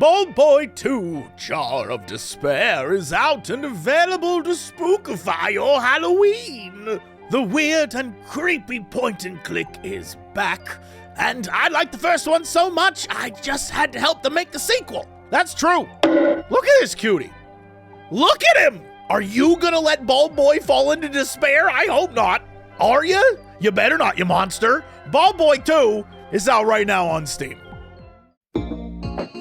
Bold Boy 2, Jar of Despair, is out and available to spookify your Halloween. The weird and creepy point and click is back, and I liked the first one so much, I just had to help them make the sequel. That's true. Look at this cutie. Look at him. Are you gonna let Bold Boy fall into despair? I hope not. Are you? You better not, you monster. Bold Boy 2 is out right now on Steam.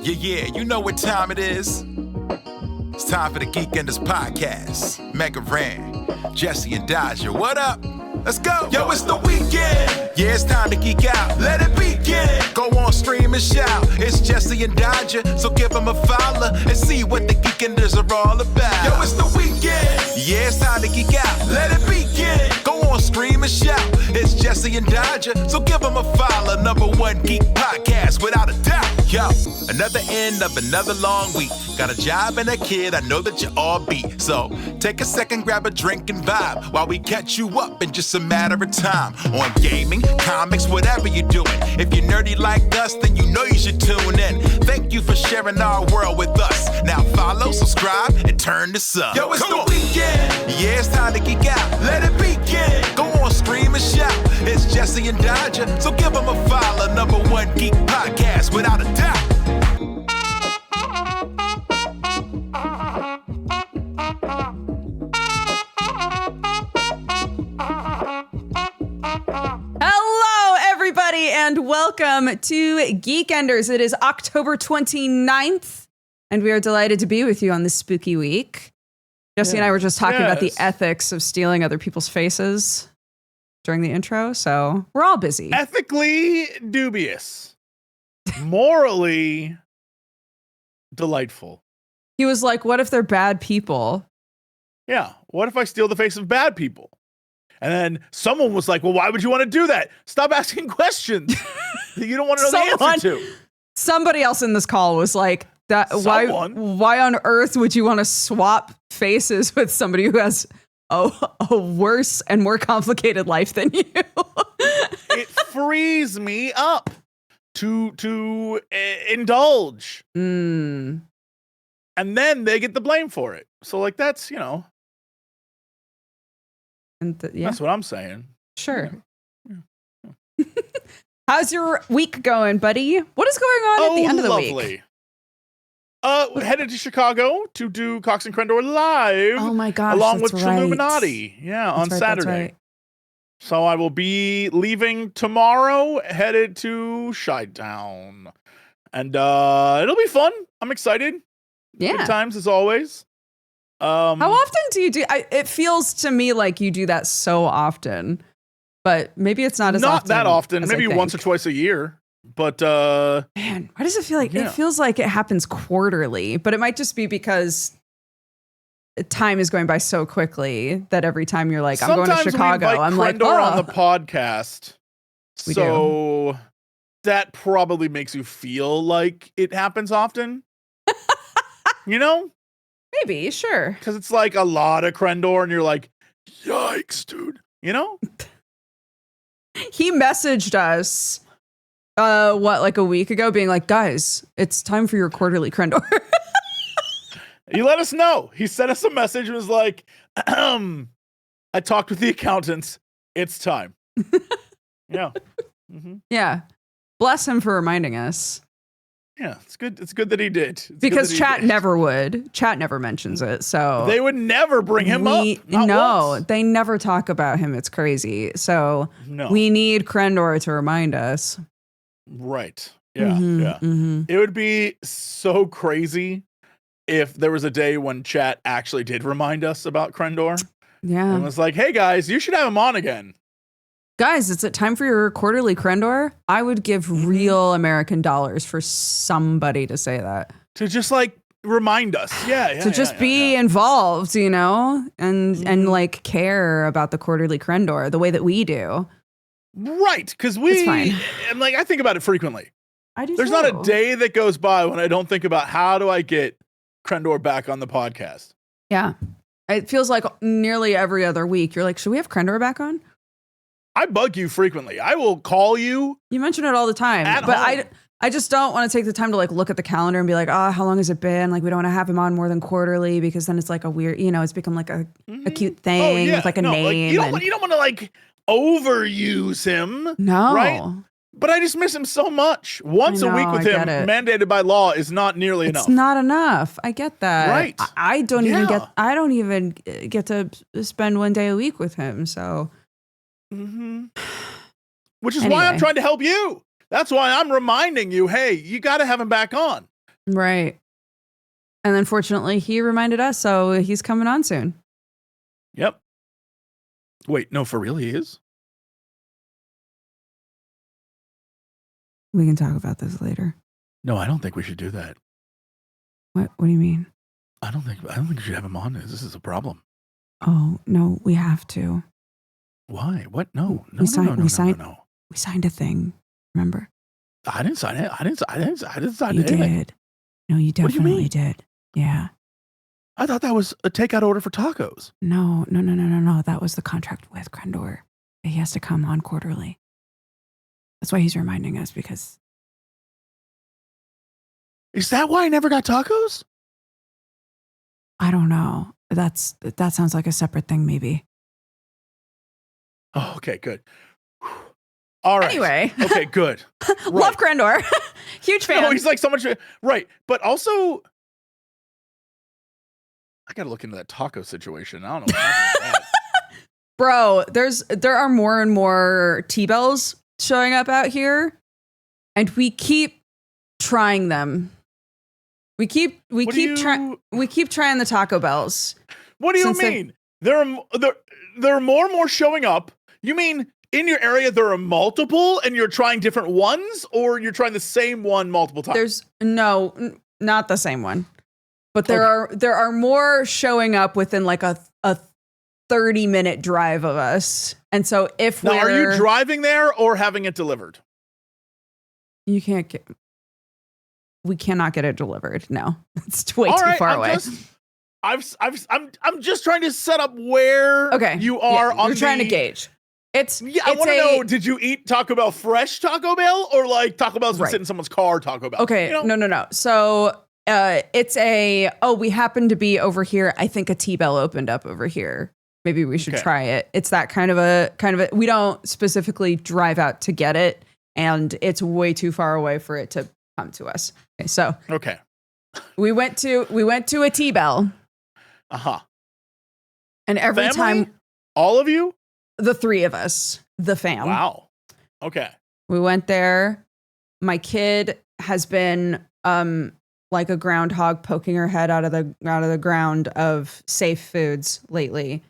Yeah, you know what time it is. It's time for the Geekenders podcast. MegaRan, Jesse and Dodger, what up? Let's go. Yo, it's the weekend. Yeah, it's time to geek out. Let it begin. Go on, stream and shout. It's Jesse and Dodger, so give them a follow and see what the Geekenders are all about. Yo, it's the weekend. Yeah, it's time to geek out. Let it begin. Go on, stream and shout. It's Jesse and Dodger, so give them a follow. #1 geek podcast, without a doubt. Yo, another end of another long week. Got a job and a kid, I know that you all beat. So take a second, grab a drink and vibe while we catch you up in just a matter of time. On gaming, comics, whatever you're doing. If you're nerdy like us, then you know you should tune in. Thank you for sharing our world with us. Now follow, subscribe, and turn this up. Yo, it's the weekend. Yeah, it's time to geek out. Let it begin. Go on, stream and shout. It's Jesse and Dodger, so give them a follow. #1 geek podcast, without a doubt. And welcome to Geekenders. It is October 29th, and we are delighted to be with you on this spooky week. Jesse and I were just talking about the ethics of stealing other people's faces during the intro, so we're all busy. Ethically dubious. Morally delightful. He was like, what if they're bad people? Yeah, what if I steal the face of bad people? And then someone was like, well, why would you want to do that? Stop asking questions that you don't want to know the answer to. Somebody else in this call was like, why on earth would you want to swap faces with somebody who has a worse and more complicated life than you? It frees me up to indulge. Mm. And then they get the blame for it. So, like, that's, you know. That's what I'm saying. Sure. Yeah. How's your week going, buddy? What is going on at the end of the week? Headed to Chicago to do Cox and Crendor live. Oh my gosh, along with Illuminati. Yeah, on Saturday. Right. So I will be leaving tomorrow, headed to Chi-Town. And it'll be fun. I'm excited. Yeah. Good times as always. How often do you do? It feels to me like you do that so often, but maybe it's not as often. Not that often. Maybe once or twice a year. But man, why does it feel like it feels like it happens quarterly? But it might just be because time is going by so quickly that every time you're like, I'm going to Chicago, I'm like, on the podcast. So that probably makes you feel like it happens often. You know? Maybe, sure. Because it's like a lot of Crendor, and you're like, yikes, dude. You know? He messaged us, like a week ago, being like, guys, it's time for your quarterly Crendor. He let us know. He sent us a message and was like, I talked with the accountants. It's time. Yeah. Mm-hmm. Yeah. Bless him for reminding us. Yeah, it's good. It's good that he did. Because chat never would. Chat never mentions it. So they would never bring him up. No, they never talk about him. It's crazy. So we need Crendor to remind us. Right. Yeah. Yeah. Mm-hmm. It would be so crazy if there was a day when chat actually did remind us about Crendor. Yeah. And was like, hey guys, you should have him on again. Guys, it's time for your quarterly Crendor. I would give real American dollars for somebody to say that. To just like remind us. Yeah. To just be involved, you know, and like care about the quarterly Crendor the way that we do. Right. Because and like I think about it frequently. I do. There's not a day that goes by when I don't think about how do I get Crendor back on the podcast. Yeah. It feels like nearly every other week you're like, should we have Crendor back on? I bug you frequently. I will call you. You mention it all the time, but I just don't want to take the time to like look at the calendar and be like, oh, how long has it been? Like, we don't want to have him on more than quarterly because then it's like a weird, it's become like a cute thing with like a name. Like, you don't want to like overuse him. No. Right? But I just miss him so much. Once a week with him, mandated by law, is not nearly enough. It's not enough. I get that. Right. I don't even get to spend one day a week with him. So. Which is why I'm trying to help you. That's why I'm reminding you, hey, you got to have him back on. Right. And then fortunately, he reminded us, so he's coming on soon. Yep. Wait, no, for real, he is? We can talk about this later. No, I don't think we should do that. What do you mean? I don't think we should have him on. This is a problem. Oh, no, we have to. Why? What? No. We signed a thing. Remember? I didn't sign it. I didn't sign you anything. You did. No, you definitely did. Yeah. I thought that was a takeout order for tacos. No. That was the contract with Crendor. He has to come on quarterly. That's why he's reminding us because. Is that why I never got tacos? I don't know. That sounds like a separate thing, maybe. Oh, okay, good. All right. Anyway. Okay, good. Right. Love Crendor. Huge fan. No, he's like so much. Right. But also, I got to look into that taco situation. I don't know what happened to that. Bro, there are more and more T-Bells showing up out here, and we keep trying them. We keep trying the Taco Bells. What do you mean? There are more and more showing up. You mean in your area there are multiple and you're trying different ones, or you're trying the same one multiple times? There's not the same one. But there are more showing up within like a 30-minute drive of us. And so are you driving there or having it delivered? We cannot get it delivered. No. It's way too far away. I'm just trying to set up where you are on. We're trying to gauge. I want to know, did you eat Taco Bell fresh Taco Bell or like Taco Bell's been sitting in someone's car Taco Bell? Okay, no. So it's we happen to be over here. I think a T-Bell opened up over here. Maybe we should try it. It's that kind of a, we don't specifically drive out to get it, and it's way too far away for it to come to us. Okay, so we went to a T-Bell. And every time, all of you? The three of us, the fam. Wow. Okay. We went there. My kid has been like a groundhog poking her head out of the ground of safe foods lately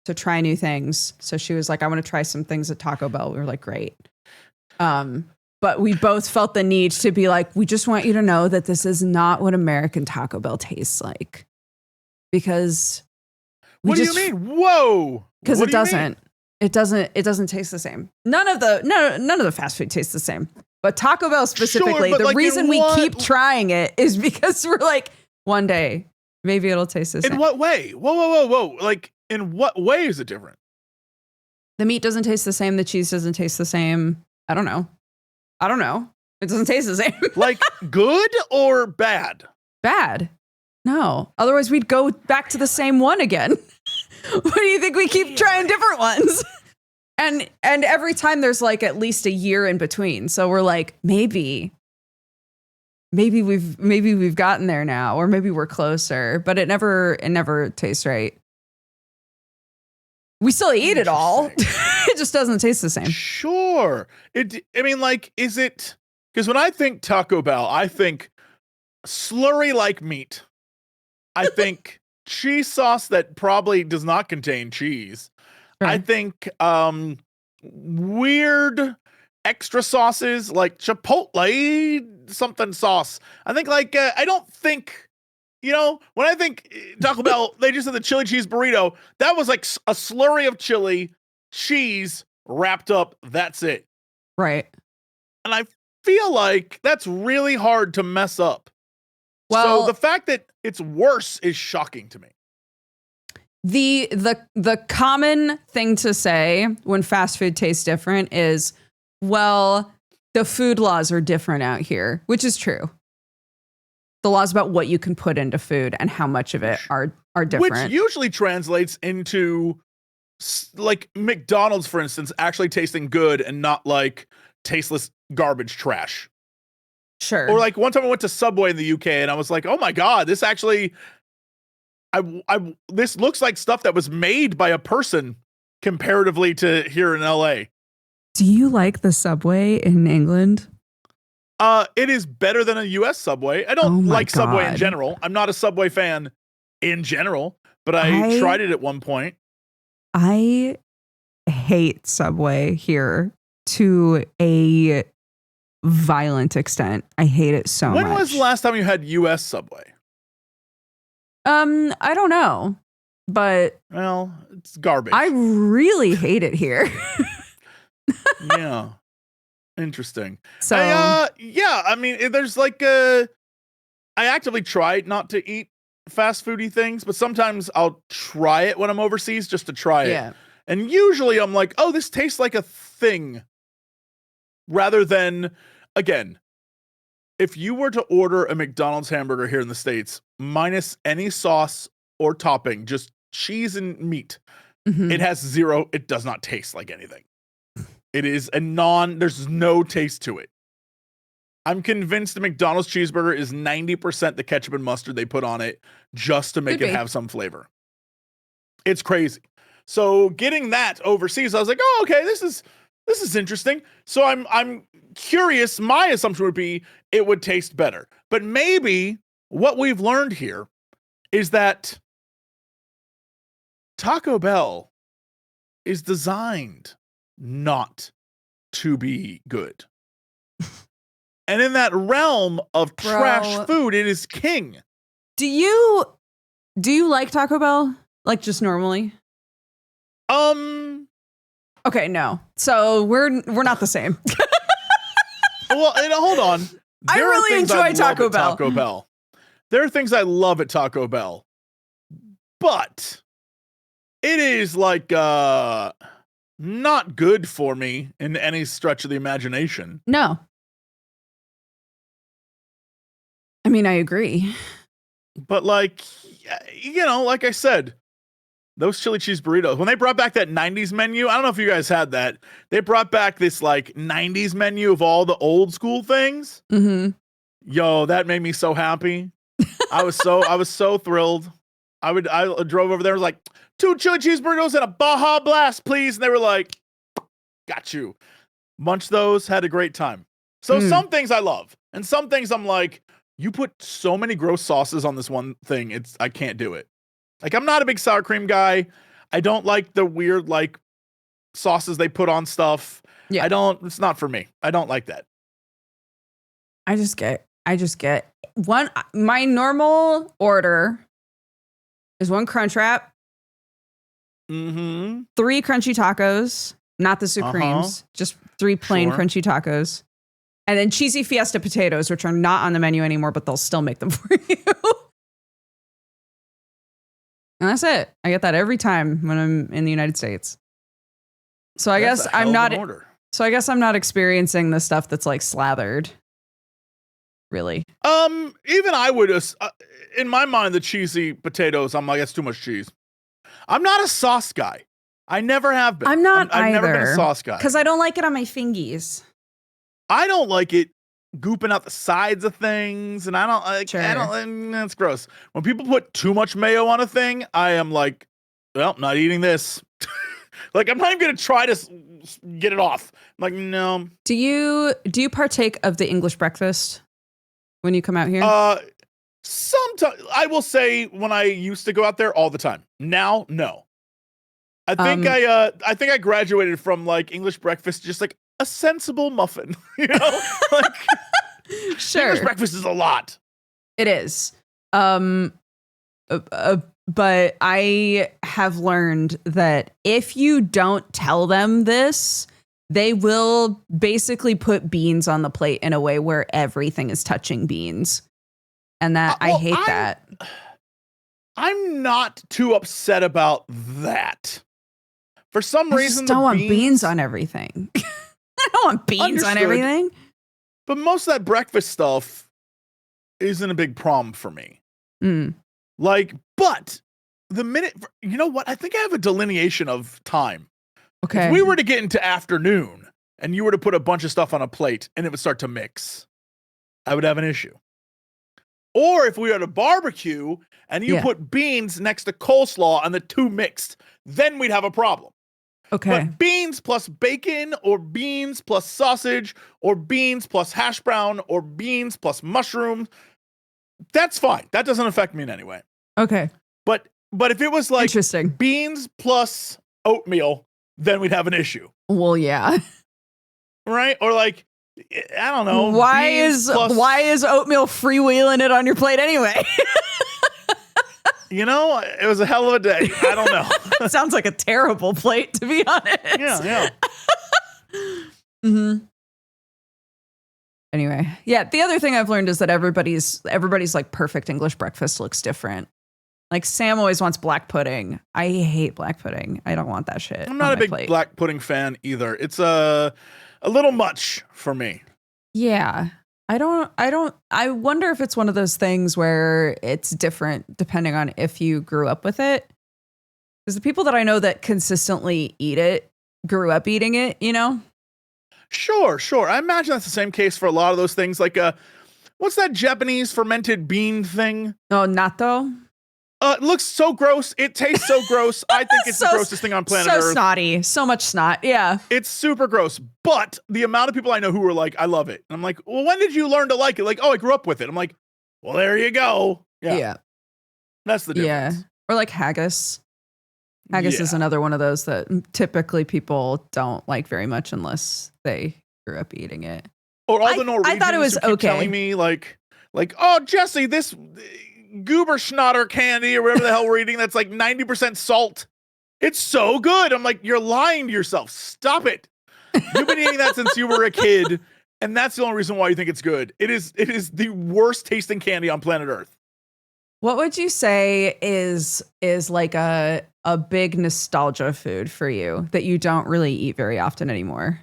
to try new things. So she was like, I want to try some things at Taco Bell. We were like, great. But we both felt the need to be like, we just want you to know that this is not what American Taco Bell tastes like. Because what do you mean? Whoa. Because it doesn't taste the same. None of the fast food tastes the same. But Taco Bell specifically, the reason we keep trying it is because we're like, one day, maybe it'll taste the same. In what way? Whoa. Like, in what way is it different? The meat doesn't taste the same. The cheese doesn't taste the same. I don't know. It doesn't taste the same. Like, good or bad? Bad. No. Otherwise, we'd go back to the same one again. What do you think? We keep trying different ones. And every time there's like at least a year in between. So we're like, maybe we've gotten there now, or maybe we're closer, but it never tastes right. We still eat it all. It just doesn't taste the same. Sure. Is it, because when I think Taco Bell, I think slurry like meat. I think cheese sauce that probably does not contain cheese. Right. I think weird extra sauces like Chipotle something sauce. I think I don't think, when I think Taco Bell, they just had the chili cheese burrito. That was like a slurry of chili, cheese wrapped up. That's it. Right. And I feel like that's really hard to mess up. Well, so the fact that it's worse is shocking to me. The common thing to say when fast food tastes different is, well, The food laws are different out here, which is true. The laws about what you can put into food and how much of it are different. Which usually translates into like McDonald's, for instance, actually tasting good and not like tasteless garbage trash. Sure. Or like one time I went to Subway in the UK and I was like, oh my God, this actually, this looks like stuff that was made by a person comparatively to here in LA. Do you like the Subway in England? It is better than a US Subway. I don't like Subway in general. I'm not a Subway fan in general, but I tried it at one point. I hate Subway here to a violent extent. I hate it so much. When was the last time you had US Subway? I don't know, but well, it's garbage. I really hate it here. Yeah. Interesting. So yeah, I mean, there's like I actively try not to eat fast foody things, but sometimes I'll try it when I'm overseas just to try it. And usually I'm like, oh, this tastes like a thing. Rather than, again, if you were to order a McDonald's hamburger here in the States, minus any sauce or topping, just cheese and meat, it has zero, it does not taste like anything. It is there's no taste to it. I'm convinced the McDonald's cheeseburger is 90% the ketchup and mustard they put on it just to make it have some flavor. It's crazy. So getting that overseas, I was like, oh, okay, this is interesting. So I'm curious. My assumption would be it would taste better. But maybe what we've learned here is that Taco Bell is designed not to be good. And in that realm of trash food, it is king. Do you like Taco Bell? Like just normally? Okay, no. So we're not the same. Well, hold on. I really enjoy Taco Bell. There are things I love at Taco Bell. But it is like not good for me in any stretch of the imagination. No. I mean, I agree. But like, you know, like I said, those chili cheese burritos, when they brought back that 90s menu, I don't know if you guys had that. They brought back this like 90s menu of all the old school things. Yo, that made me so happy. I was so thrilled. I drove over there, was like, 2 chili cheese burritos and a Baja Blast, please. And they were like, got you. Munched those, had a great time. So some things I love. And some things I'm like, you put so many gross sauces on this one thing, I can't do it. Like, I'm not a big sour cream guy. I don't like the weird, like, sauces they put on stuff. Yeah. It's not for me. I don't like that. I just get one. My normal order is 1 Crunchwrap, 3 crunchy tacos, not the Supremes, just 3 plain crunchy tacos. And then cheesy fiesta potatoes, which are not on the menu anymore, but they'll still make them for you. And that's it. I get that every time when I'm in the United States. So I guess I'm not. So I guess I'm not experiencing the stuff that's like slathered. Really. Even I would. In my mind, the cheesy potatoes, I'm like, that's too much cheese. I'm not a sauce guy. I never have been. I'm not either. I've never been a sauce guy because I don't like it on my fingies. I don't like it gooping out the sides of things, and I don't like. Sure. That's gross. When people put too much mayo on a thing, I am like, well, not eating this. Like, I'm not even gonna try to get it off. I'm like, no. Do you partake of the English breakfast when you come out here? Sometimes I will say when I used to go out there all the time. Now, no. I think I graduated from like English breakfast to just like a sensible muffin, you know? Like, sure. English breakfast is a lot. It is. But I have learned that if you don't tell them this, they will basically put beans on the plate in a way where everything is touching beans. And that I hate that. I'm not too upset about that. For some reason, I just don't want beans on everything. I don't want beans on everything. But most of that breakfast stuff isn't a big problem for me. Like, but the minute, you know what? I think I have a delineation of time. Okay. If we were to get into afternoon and you were to put a bunch of stuff on a plate and it would start to mix, I would have an issue. Or if we were at a barbecue and you put beans next to coleslaw and the two mixed, then we'd have a problem. Okay. But beans plus bacon, or beans plus sausage, or beans plus hash brown, or beans plus mushroom, that's fine. That doesn't affect me in any way. Okay. But if it was like interesting beans plus oatmeal, then we'd have an issue. Well, yeah. Right? Or like, I don't know. Why is oatmeal freewheeling it on your plate anyway? You know, it was a hell of a day. I don't know. Sounds like a terrible plate, to be honest. Yeah. Anyway, yeah. The other thing I've learned is that everybody's like perfect English breakfast looks different. Like Sam always wants black pudding. I hate black pudding. I don't want that shit. I'm not a big black pudding fan either. It's a little much for me. Yeah. I wonder if it's one of those things where it's different depending on if you grew up with it. Because the people that I know that consistently eat it grew up eating it, you know? Sure. I imagine that's the same case for a lot of those things. Like, what's that Japanese fermented bean thing? Oh, natto? It looks so gross. It tastes so gross. I think it's the grossest thing on planet Earth. So snotty. So much snot. Yeah. It's super gross. But the amount of people I know who are like, I love it. And I'm like, well, when did you learn to like it? Like, oh, I grew up with it. I'm like, well, there you go. Yeah. That's the difference. Yeah. Or like haggis. Haggis is another one of those that typically people don't like very much unless they grew up eating it. Or all the Norwegians I thought it was who keep telling me like, oh, Jesse, this goober schnotter candy or whatever the hell we're eating that's like 90% salt. It's so good. I'm like, you're lying to yourself. Stop it. You've been eating that since you were a kid, and that's the only reason why you think it's good. It is the worst tasting candy on planet Earth. What would you say is like a big nostalgia food for you that you don't really eat very often anymore?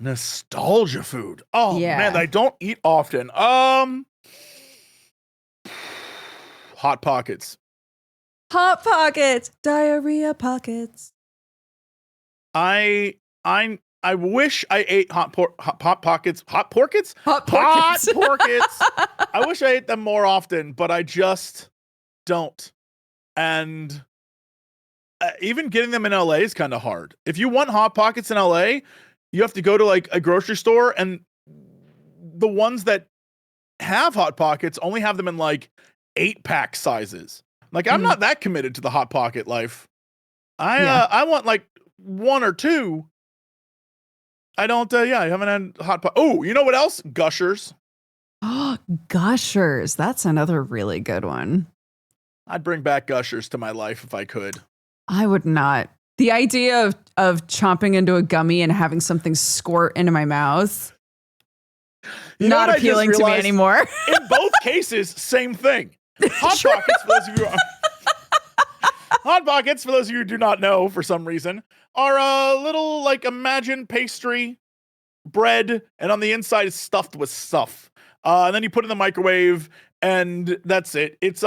Nostalgia food. Oh man, I don't eat often. Hot Pockets. Hot Pockets. Diarrhea Pockets. I wish I ate hot pockets. Hot porkets? Hot porkets. Hot porkets. I wish I ate them more often, but I just don't. And even getting them in LA is kind of hard. If you want Hot Pockets in LA, you have to go to like a grocery store, and the ones that have Hot Pockets only have them in like 8-pack sizes. Like, I'm not that committed to the Hot Pocket life. I want like 1 or 2. I don't, I haven't had Hot Pocket. Oh, you know what else? Gushers. Oh, Gushers. That's another really good one. I'd bring back Gushers to my life if I could. I would not. The idea of chomping into a gummy and having something squirt into my mouth, not appealing to me anymore. In both cases, same thing. Hot Pockets, for those of you Hot Pockets, for those of you who do not know for some reason, are a little like imagine pastry bread, and on the inside is stuffed with stuff. And then you put it in the microwave, and that's it. It's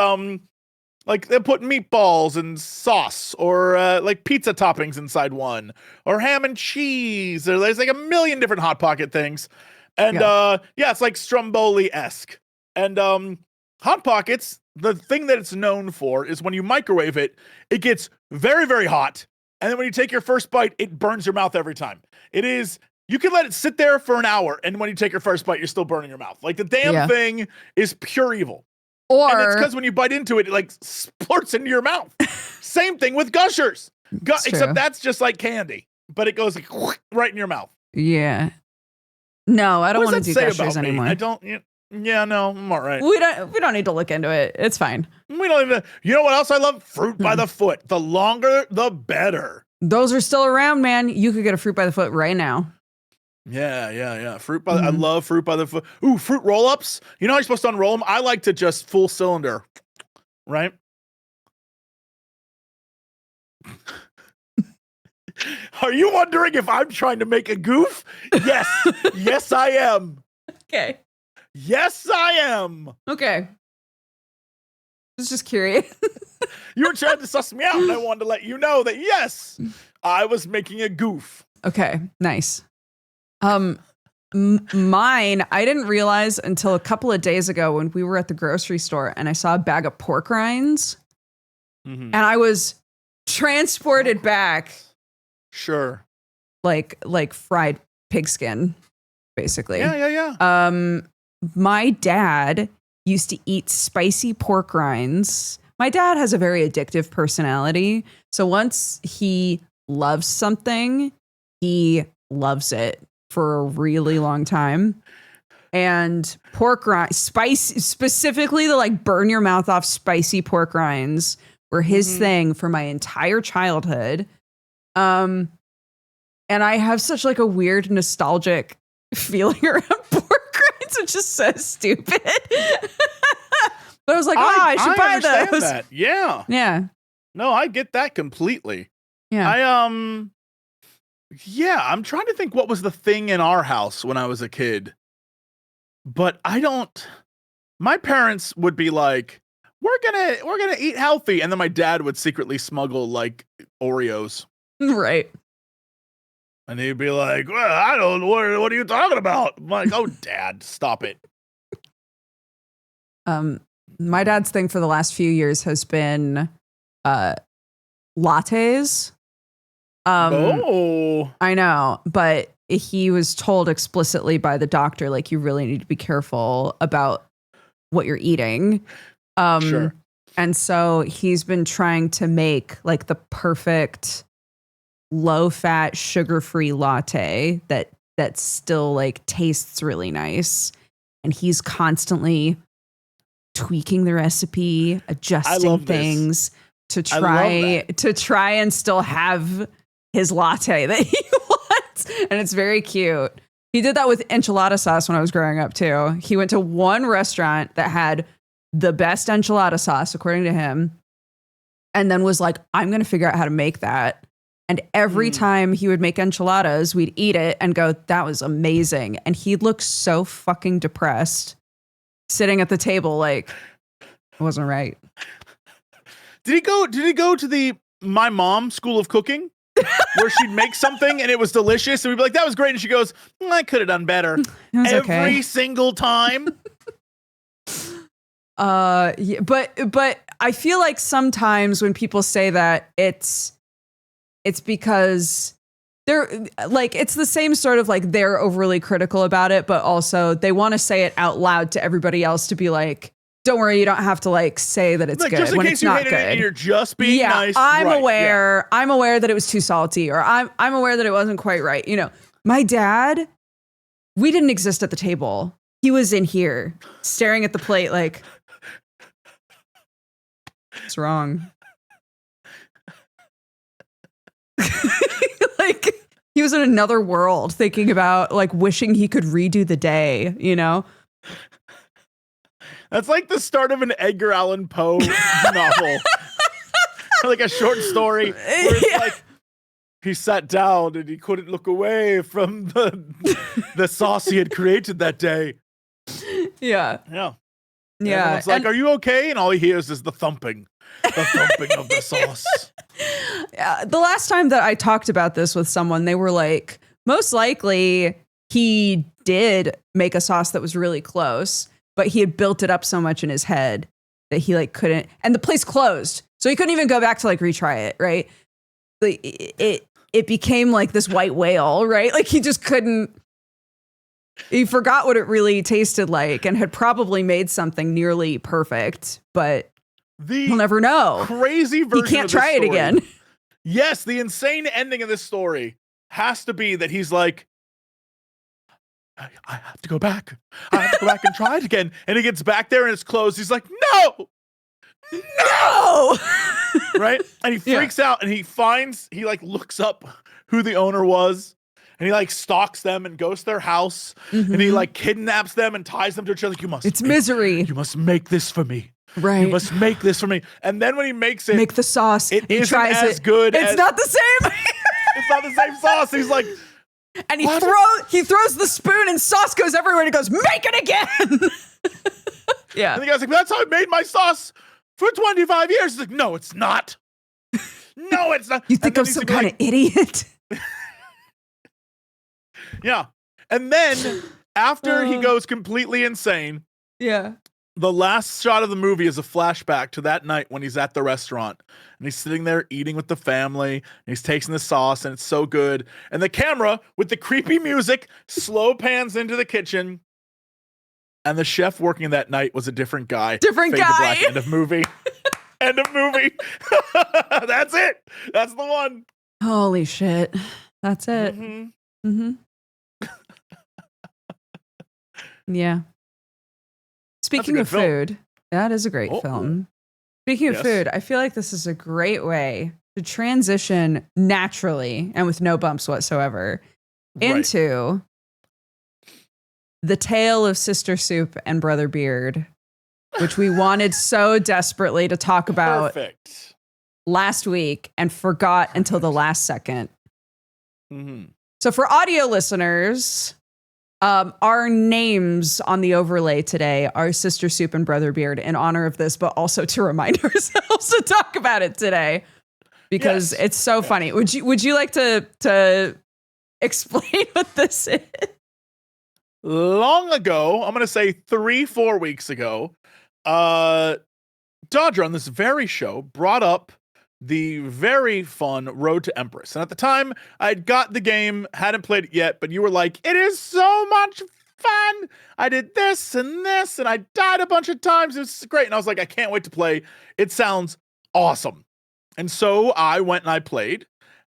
like they put meatballs and sauce, or like pizza toppings inside one, or ham and cheese. Or there's like a million different Hot Pocket things. And it's like Stromboli-esque. And Hot Pockets, the thing that it's known for is when you microwave it, it gets very, very hot. And then when you take your first bite, it burns your mouth every time. You can let it sit there for an hour, and when you take your first bite, you're still burning your mouth. Like, the damn thing is pure evil. And it's because when you bite into it, it like splurts into your mouth. Same thing with Gushers. Except that's just like candy, but it goes like right in your mouth. Yeah. No, I don't want to do Gushers anymore. I don't. Yeah, no, I'm all right. We don't need to look into it. It's fine. We don't even. You know what else I love? Fruit by the foot. The longer, the better. Those are still around, man. You could get a fruit by the foot right now. Yeah. Fruit by. I love fruit by the foot. Ooh, fruit roll-ups. You know how you're supposed to unroll them? I like to just full cylinder, right? Are you wondering if I'm trying to make a goof? Yes. Yes, I am. Okay. Yes, I am. Okay. I was just curious. You were trying to suss me out, and I wanted to let you know that, yes, I was making a goof. Okay, nice. Mine, I didn't realize until a couple of days ago when we were at the grocery store and I saw a bag of pork rinds, and I was transported back. Sure. Like fried pigskin, basically. Yeah. My dad used to eat spicy pork rinds. My dad has a very addictive personality. So once he loves something, he loves it for a really long time. And pork rinds, specifically the like burn your mouth off spicy pork rinds were his thing for my entire childhood. And I have such like a weird nostalgic feeling around pork rinds, which is so stupid. But I was like, I should buy those. That. Yeah. Yeah. No, I get that completely. Yeah. I'm trying to think what was the thing in our house when I was a kid. But my parents would be like, we're gonna eat healthy. And then my dad would secretly smuggle like Oreos. Right. And he'd be like, well, I don't know, what are you talking about? I'm like, oh, Dad, stop it. My dad's thing for the last few years has been lattes. I know, but he was told explicitly by the doctor, like, you really need to be careful about what you're eating. Sure. And so he's been trying to make like the perfect low-fat, sugar-free latte that still like tastes really nice. And he's constantly tweaking the recipe, adjusting things to try and still have his latte that he wants. And it's very cute. He did that with enchilada sauce when I was growing up too. He went to one restaurant that had the best enchilada sauce, according to him, and then was like, I'm going to figure out how to make that. And every time he would make enchiladas, we'd eat it and go, that was amazing. And he'd look so fucking depressed sitting at the table like, it wasn't right. Did he go to the my mom school of cooking where she'd make something and it was delicious and we'd be like, that was great. And she goes, I could have done better. Every single time. Yeah, but I feel like sometimes when people say that, it's because they're like, it's the same sort of like they're overly critical about it, but also they want to say it out loud to everybody else to be like, don't worry, you don't have to like say that it's like, good when it's not good. And you're just being nice. I'm aware. Yeah. I'm aware that it was too salty, or I'm aware that it wasn't quite right. You know, my dad, we didn't exist at the table. He was in here staring at the plate like, what's wrong? Like he was in another world thinking about like wishing he could redo the day, you know? That's like the start of an Edgar Allan Poe novel. Like a short story where it's like he sat down and he couldn't look away from the sauce he had created that day. Yeah. Yeah. Yeah. It's like, are you okay? And all he hears is the thumping of the sauce. The last time that I talked about this with someone, they were like, most likely he did make a sauce that was really close, but he had built it up so much in his head that he like couldn't, and the place closed. So he couldn't even go back to like retry it. Right. Like it became like this white whale, right? Like he just couldn't, he forgot what it really tasted like and had probably made something nearly perfect, but he'll never know. Crazy version. He can't try it again. Yes, the insane ending of this story has to be that he's like, I have to go back. I have to go back and try it again. And he gets back there and it's closed. He's like, no! Right? And he freaks out and he like looks up who the owner was. And he like stalks them and goes to their house. Mm-hmm. And he like kidnaps them and ties them to a chair. Like, it's misery. You must make this for me. Right. You must make this for me. And then when he makes it, make the sauce. It isn't as good. It's not the same. It's not the same sauce. He's like, And he throws the spoon and sauce goes everywhere and he goes, make it again. Yeah. And the guy's like, that's how I made my sauce for 25 years. He's like, no, it's not. No, it's not. You think I'm some kind of idiot? Yeah. And then after he goes completely insane, yeah, the last shot of the movie is a flashback to that night when he's at the restaurant and he's sitting there eating with the family and he's tasting the sauce and it's so good. And the camera with the creepy music slow pans into the kitchen. And the chef working that night was a different guy. Different Fade to guy. black. End of movie. End of movie. That's it. That's the one. Holy shit. That's it. Yeah. Speaking of food, that is a great film. Speaking of food, I feel like this is a great way to transition naturally and with no bumps whatsoever into the tale of Sister Soup and Brother Beard, which we wanted so desperately to talk about last week and forgot until the last second. So for audio listeners, our names on the overlay today are Sister Soup and Brother Beard in honor of this, but also to remind ourselves to talk about it today because it's so funny. Would you like to explain what this is? Long ago, I'm going to say 3-4 weeks ago, Dodger on this very show brought up the very fun Road to Empress. And at the time, I'd got the game, hadn't played it yet, but you were like, it is so much fun. I did this, and I died a bunch of times. It's great. And I was like, I can't wait to play. It sounds awesome. And so I went and I played.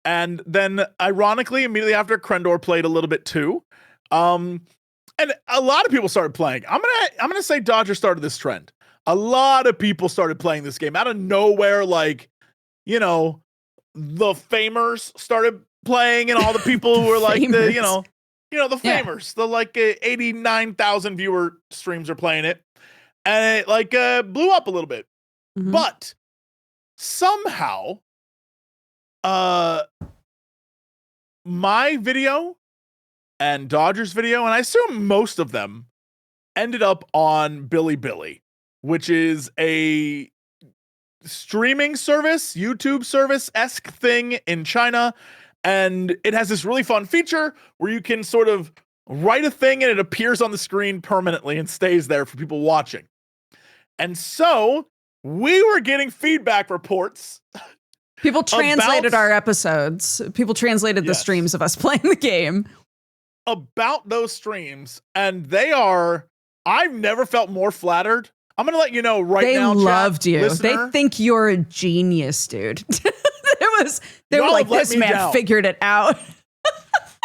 And then, ironically, immediately after, Crendor played a little bit too. And a lot of people started playing. I'm gonna say Dodger started this trend. A lot of people started playing this game out of nowhere. Like, you know, the famers started playing, and all the people who were like the, you know, the famers, the like 89,000 viewer streams are playing it, and it like blew up a little bit. But somehow, my video and Dodger's video, and I assume most of them, ended up on Bilibili, which is a streaming service, YouTube service-esque thing in China. And it has this really fun feature where you can sort of write a thing and it appears on the screen permanently and stays there for people watching. And so we were getting feedback reports. People translated our episodes. People translated the streams of us playing the game. About those streams, and I've never felt more flattered. I'm going to let you know now, They loved you. Listener. They think you're a genius, dude. They were like, this man figured it out.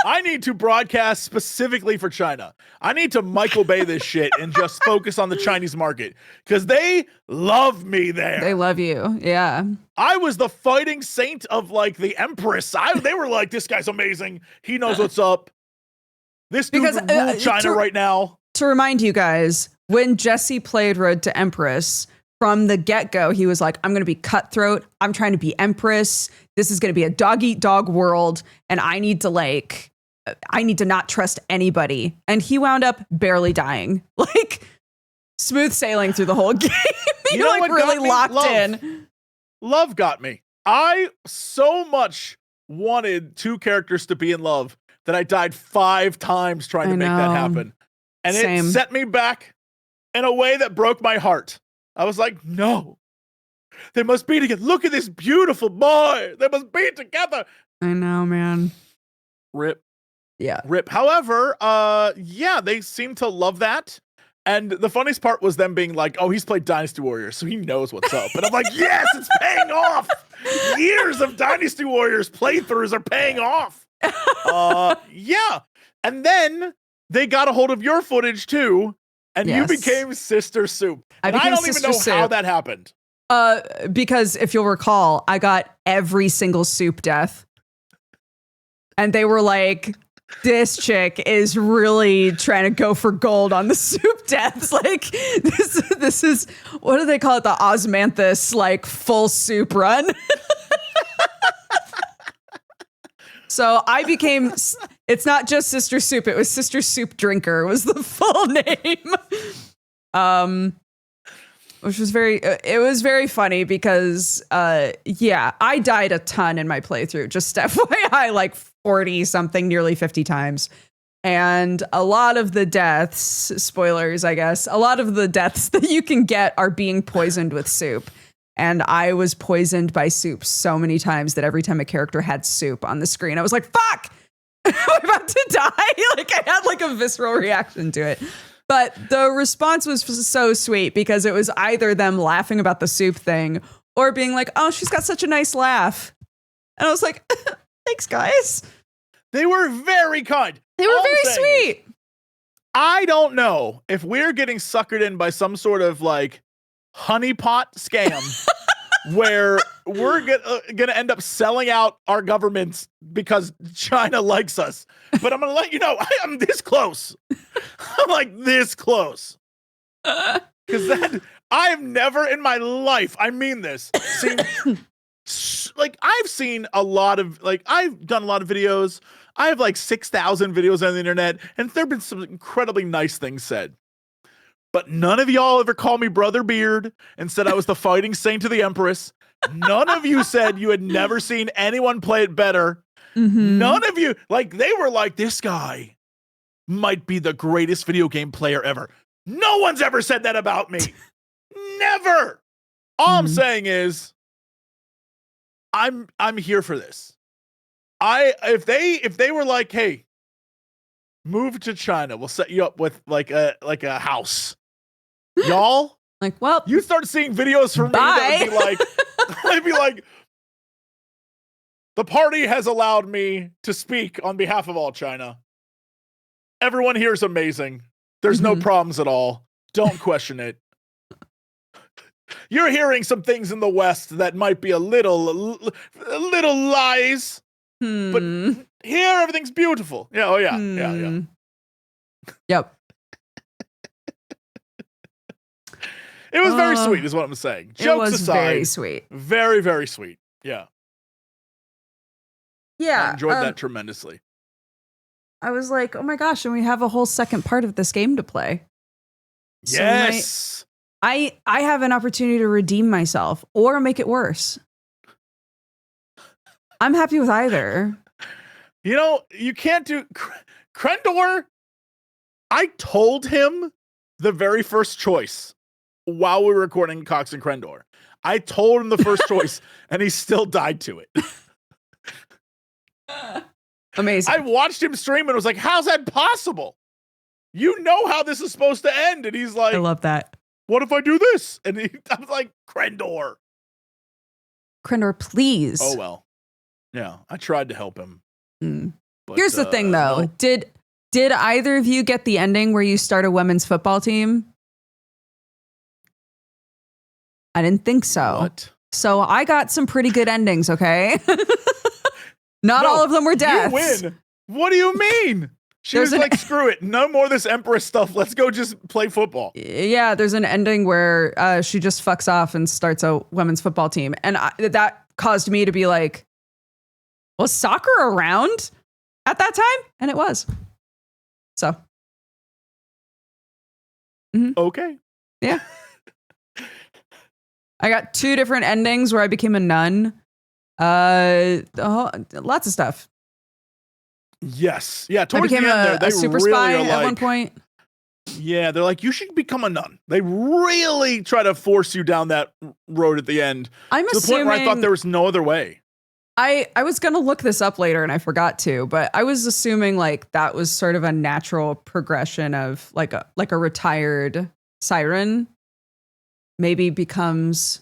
I need to broadcast specifically for China. I need to Michael Bay this shit and just focus on the Chinese market because they love me there. They love you. Yeah. I was the fighting saint of like the Empress. They were like, this guy's amazing. He knows what's up. This dude would rule China right now. To remind you guys, when Jesse played Road to Empress, from the get-go, he was like, I'm going to be cutthroat. I'm trying to be Empress. This is going to be a dog-eat-dog world. And I need to not trust anybody. And he wound up barely dying. Like, smooth sailing through the whole game. He like really locked in. Love got me. I so much wanted two characters to be in love that I died 5 times trying to make that happen. And it set me back in a way that broke my heart. I was like, no, they must be together. Look at this beautiful boy. They must be together. I know, man. Rip. Yeah. Rip. However, they seem to love that. And the funniest part was them being like, oh, he's played Dynasty Warriors, so he knows what's up. And I'm like, yes, it's paying off. Years of Dynasty Warriors playthroughs are paying off. Yeah. And then they got a hold of your footage too, and you became Sister Soup. I don't even know how that happened. Because if you'll recall, I got every single soup death. And they were like, this chick is really trying to go for gold on the soup deaths. Like, this is, what do they call it? The Osmanthus, like, full soup run. So I became, It's not just Sister Soup. It was Sister Soup Drinker was the full name. Which was it was very funny because, I died a ton in my playthrough. Just FYI, like 40 something, nearly 50 times. And a lot of the deaths, spoilers, I guess, a lot of the deaths that you can get are being poisoned with soup. And I was poisoned by soup so many times that every time a character had soup on the screen, I was like, fuck, I'm about to die. Like I had like a visceral reaction to it. But the response was so sweet because it was either them laughing about the soup thing or being like, oh, she's got such a nice laugh. And I was like, thanks, guys. They were very kind. They were very sweet. I don't know if we're getting suckered in by some sort of like honeypot scam where we're gonna end up selling out our governments because China likes us. But I'm gonna let you know, I am this close. I'm like this close. Because I have never in my life, I mean this, seen like I've seen a lot of like I've done a lot of videos. I have like 6,000 videos on the internet, and there have been some incredibly nice things said. But none of y'all ever called me Brother Beard and said I was the fighting saint of the Empress. None of you said you had never seen anyone play it better. Mm-hmm. None of you, like, they were like, this guy might be the greatest video game player ever. No one's ever said that about me. Never. All I'm saying is, I'm here for this. If they were like, hey, move to China, we'll set you up with like a house. Y'all, like, well, you start seeing videos from me that would be like, I'd be like, the party has allowed me to speak on behalf of all China. Everyone here is amazing. There's no problems at all. Don't question it. You're hearing some things in the West that might be a little lies, but here everything's beautiful. Yeah. Oh yeah. Yeah. Yep. It was very sweet, is what I'm saying. Jokes aside, very sweet. Very, very sweet. Yeah. Yeah. I enjoyed that tremendously. I was like, oh my gosh, and we have a whole second part of this game to play. Yes. So I have an opportunity to redeem myself or make it worse. I'm happy with either. You know, you can't do Crendor. I told him the very first choice while we were recording Cox and Crendor. I told him the first choice and he still died to it. Amazing. I watched him stream and was like, how's that possible? You know how this is supposed to end. And he's like, I love that. What if I do this? And I was like, Crendor, please. Oh, well. Yeah, I tried to help him. But, here's the thing, though. No. Did either of you get the ending where you start a women's football team? I didn't think so. What? So I got some pretty good endings, okay? Not all of them were deaths. You win. What do you mean? She was like, screw it. No more of this Empress stuff. Let's go just play football. Yeah, there's an ending where she just fucks off and starts a women's football team. And that caused me to be like, was soccer around at that time? And it was. So. Okay. Yeah. I got 2 different endings where I became a nun. Lots of stuff. Yes. Yeah. Towards I became the end there, a super really spy like, at one point. Yeah, they're like, you should become a nun. They really try to force you down that road at the end. I'm to assuming, the point where I thought there was no other way. I was going to look this up later and I forgot to, but I was assuming like that was sort of a natural progression of like a retired siren maybe becomes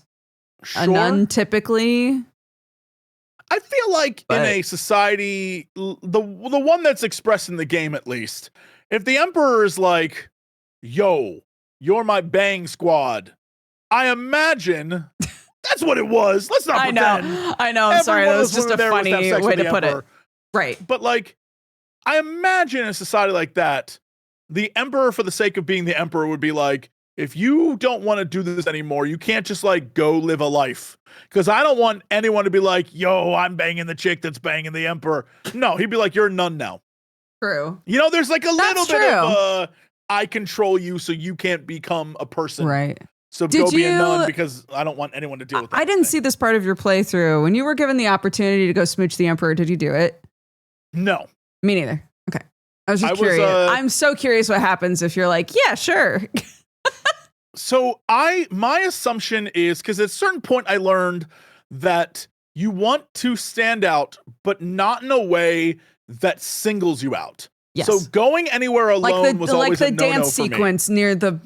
a nun typically. I feel like in a society, the one that's expressed in the game at least, if the Emperor is like, yo, you're my bang squad, I imagine that's what it was. Let's not pretend. I know. I'm sorry. That was just a funny way to put it. Right. But like, I imagine in a society like that, the Emperor, for the sake of being the Emperor, would be like, if you don't want to do this anymore, you can't just like go live a life. Because I don't want anyone to be like, yo, I'm banging the chick that's banging the Emperor. No, he'd be like, you're a nun now. True. You know, there's like a little bit true. of I control you so you can't become a person. Right. So go be a nun because I don't want anyone to deal with that. I didn't see this part of your playthrough. When you were given the opportunity to go smooch the Emperor, did you do it? No. Me neither. Okay. I was just curious. I'm so curious what happens if you're like, yeah, sure. So my assumption is, because at a certain point I learned that you want to stand out, but not in a way that singles you out. Yes. So going anywhere alone was always a no-no dance for me. sequence near the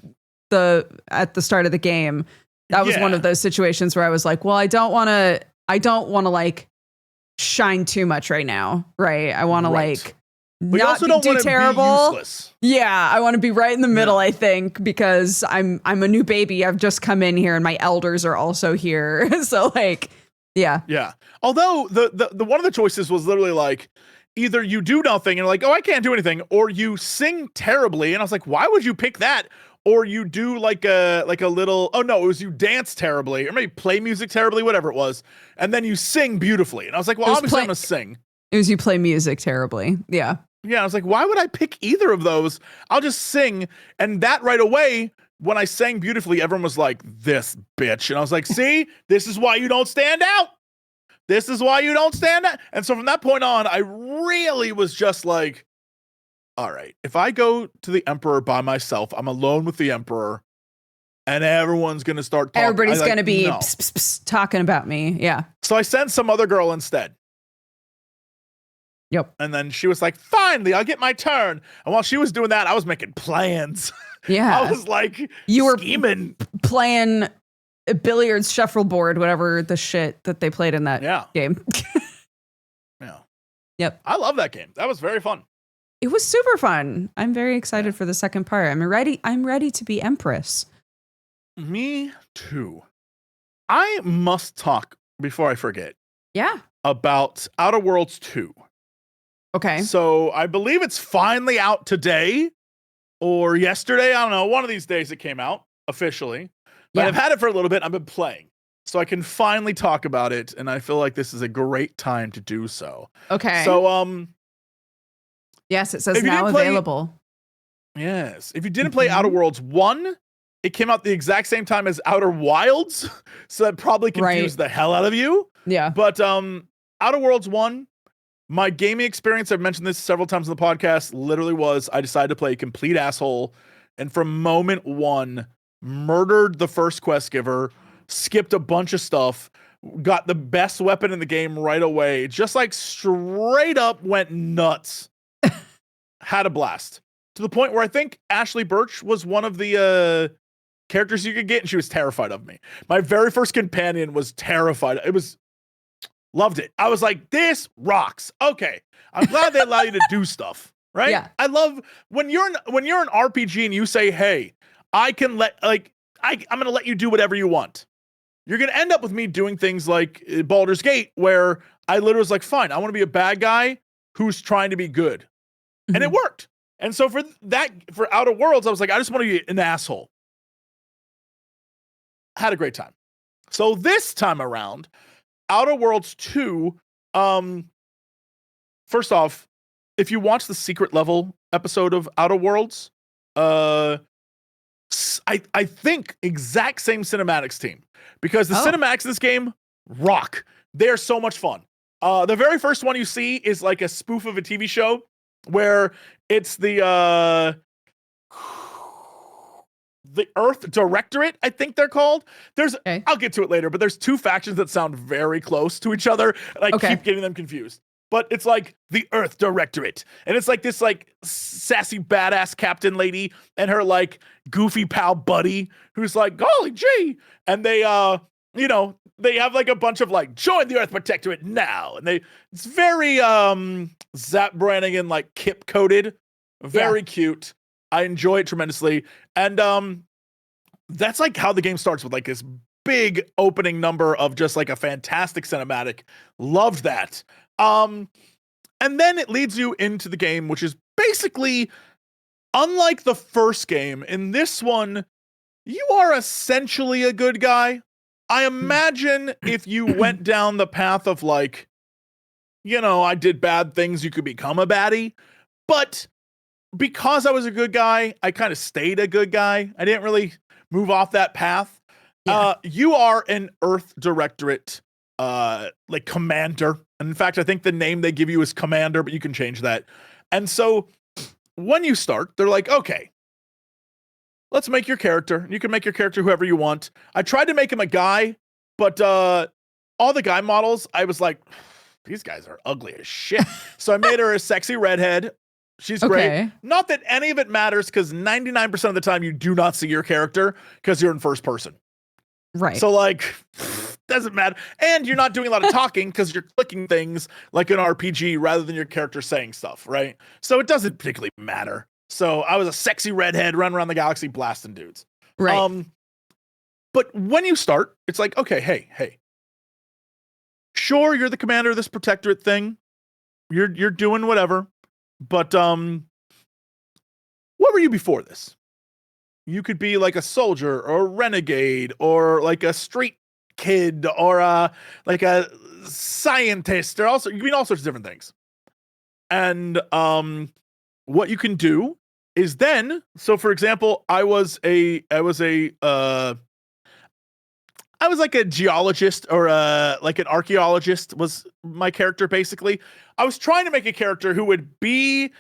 at the start of the game. That was one of those situations where I was like, well, I don't want to like shine too much right now. Right. I want to like not do terrible. Yeah. I want to be right in the middle, I think, because I'm a new baby. I've just come in here and my elders are also here. So like, yeah. Yeah. Although the one of the choices was literally like, either you do nothing and you're like, oh, I can't do anything, or you sing terribly. And I was like, why would you pick that? Or you do like a little, oh no, it was you dance terribly, or maybe play music terribly, whatever it was. And then you sing beautifully. And I was like, well, obviously I'm going to sing. It was you play music terribly. Yeah. Yeah. I was like, why would I pick either of those? I'll just sing. And that right away, when I sang beautifully, everyone was like, this bitch. And I was like, see, this is why you don't stand out. This is why you don't stand out. And so from that point on, I really was just like, all right, if I go to the Emperor by myself, I'm alone with the Emperor, and everyone's going to start talking. Everybody's going to be talking about me. Yeah. So I sent some other girl instead. Yep. And then she was like, finally, I'll get my turn. And while she was doing that, I was making plans. Yeah. I was like, you were scheming. Playing billiards, shuffleboard, whatever the shit that they played in that game. Yeah. Yep. I love that game. That was very fun. It was super fun. I'm very excited for the second part. I'm ready to be Empress. Me too. I must talk before I forget. Yeah. About Outer Worlds 2. Okay. So I believe it's finally out today or yesterday. I don't know. One of these days it came out officially. But I've had it for a little bit. I've been playing. So I can finally talk about it. And I feel like this is a great time to do so. Okay. So, yes, it says now available. Yes. If you didn't play Outer Worlds 1, it came out the exact same time as Outer Wilds. So that probably confused the hell out of you. Yeah. But Outer Worlds 1, my gaming experience, I've mentioned this several times on the podcast, literally was I decided to play a complete asshole. And from moment one, murdered the first quest giver, skipped a bunch of stuff, got the best weapon in the game right away, just like straight up went nuts. Had a blast. To the point where I think Ashley Birch was one of the characters you could get, and she was terrified of me. My very first companion was terrified. Loved it. I was like, this rocks. Okay. I'm glad they allow you to do stuff, right? Yeah. I love when you're an RPG and you say, hey, I'm going to let you do whatever you want. You're going to end up with me doing things like Baldur's Gate, where I literally was like, fine, I want to be a bad guy who's trying to be good. Mm-hmm. And it worked. And so for Outer Worlds, I was like, I just want to be an asshole. Had a great time. So this time around, Outer Worlds 2, first off, if you watch the secret level episode of Outer Worlds, I think exact same cinematics team, because the cinematics in this game rock. They're so much fun. The very first one you see is like a spoof of a TV show where it's the Earth Directorate, I think they're called. I'll get to it later, but there's two factions that sound very close to each other, and I keep getting them confused. But it's like the Earth Directorate. And it's like this like sassy badass captain lady and her like goofy pal buddy who's like, golly gee. And they they have like a bunch of like, join the Earth Protectorate now. And it's very Zap Brannigan like Kip coded. Very cute. I enjoy it tremendously. And that's like how the game starts, with like this big opening number of just like a fantastic cinematic. Loved that. And then it leads you into the game, which is basically unlike the first game. In this one, you are essentially a good guy. I imagine if you went down the path of like, I did bad things, you could become a baddie. But because I was a good guy, I kind of stayed a good guy. I didn't really move off that path. Yeah. You are an Earth Directorate like commander. And in fact, I think the name they give you is commander, but you can change that. And so when you start, they're like, okay, let's make your character. You can make your character whoever you want. I tried to make him a guy, but all the guy models, I was like, these guys are ugly as shit. So I made her a sexy redhead. She's great. Not that any of it matters, because 99% of the time you do not see your character because you're in first person. Right. So like, doesn't matter. And you're not doing a lot of talking because you're clicking things like an RPG rather than your character saying stuff, right? So it doesn't particularly matter. So I was a sexy redhead running around the galaxy blasting dudes. Right. But when you start, it's like, okay, hey. Sure, you're the commander of this protectorate thing. You're doing whatever. But what were you before this? You could be like a soldier or a renegade or like a street kid or like a scientist, or also you can be all sorts of different things. And what you can do is then, so for example, I was like a geologist or like an archaeologist was my character basically. I was trying to make a character who would be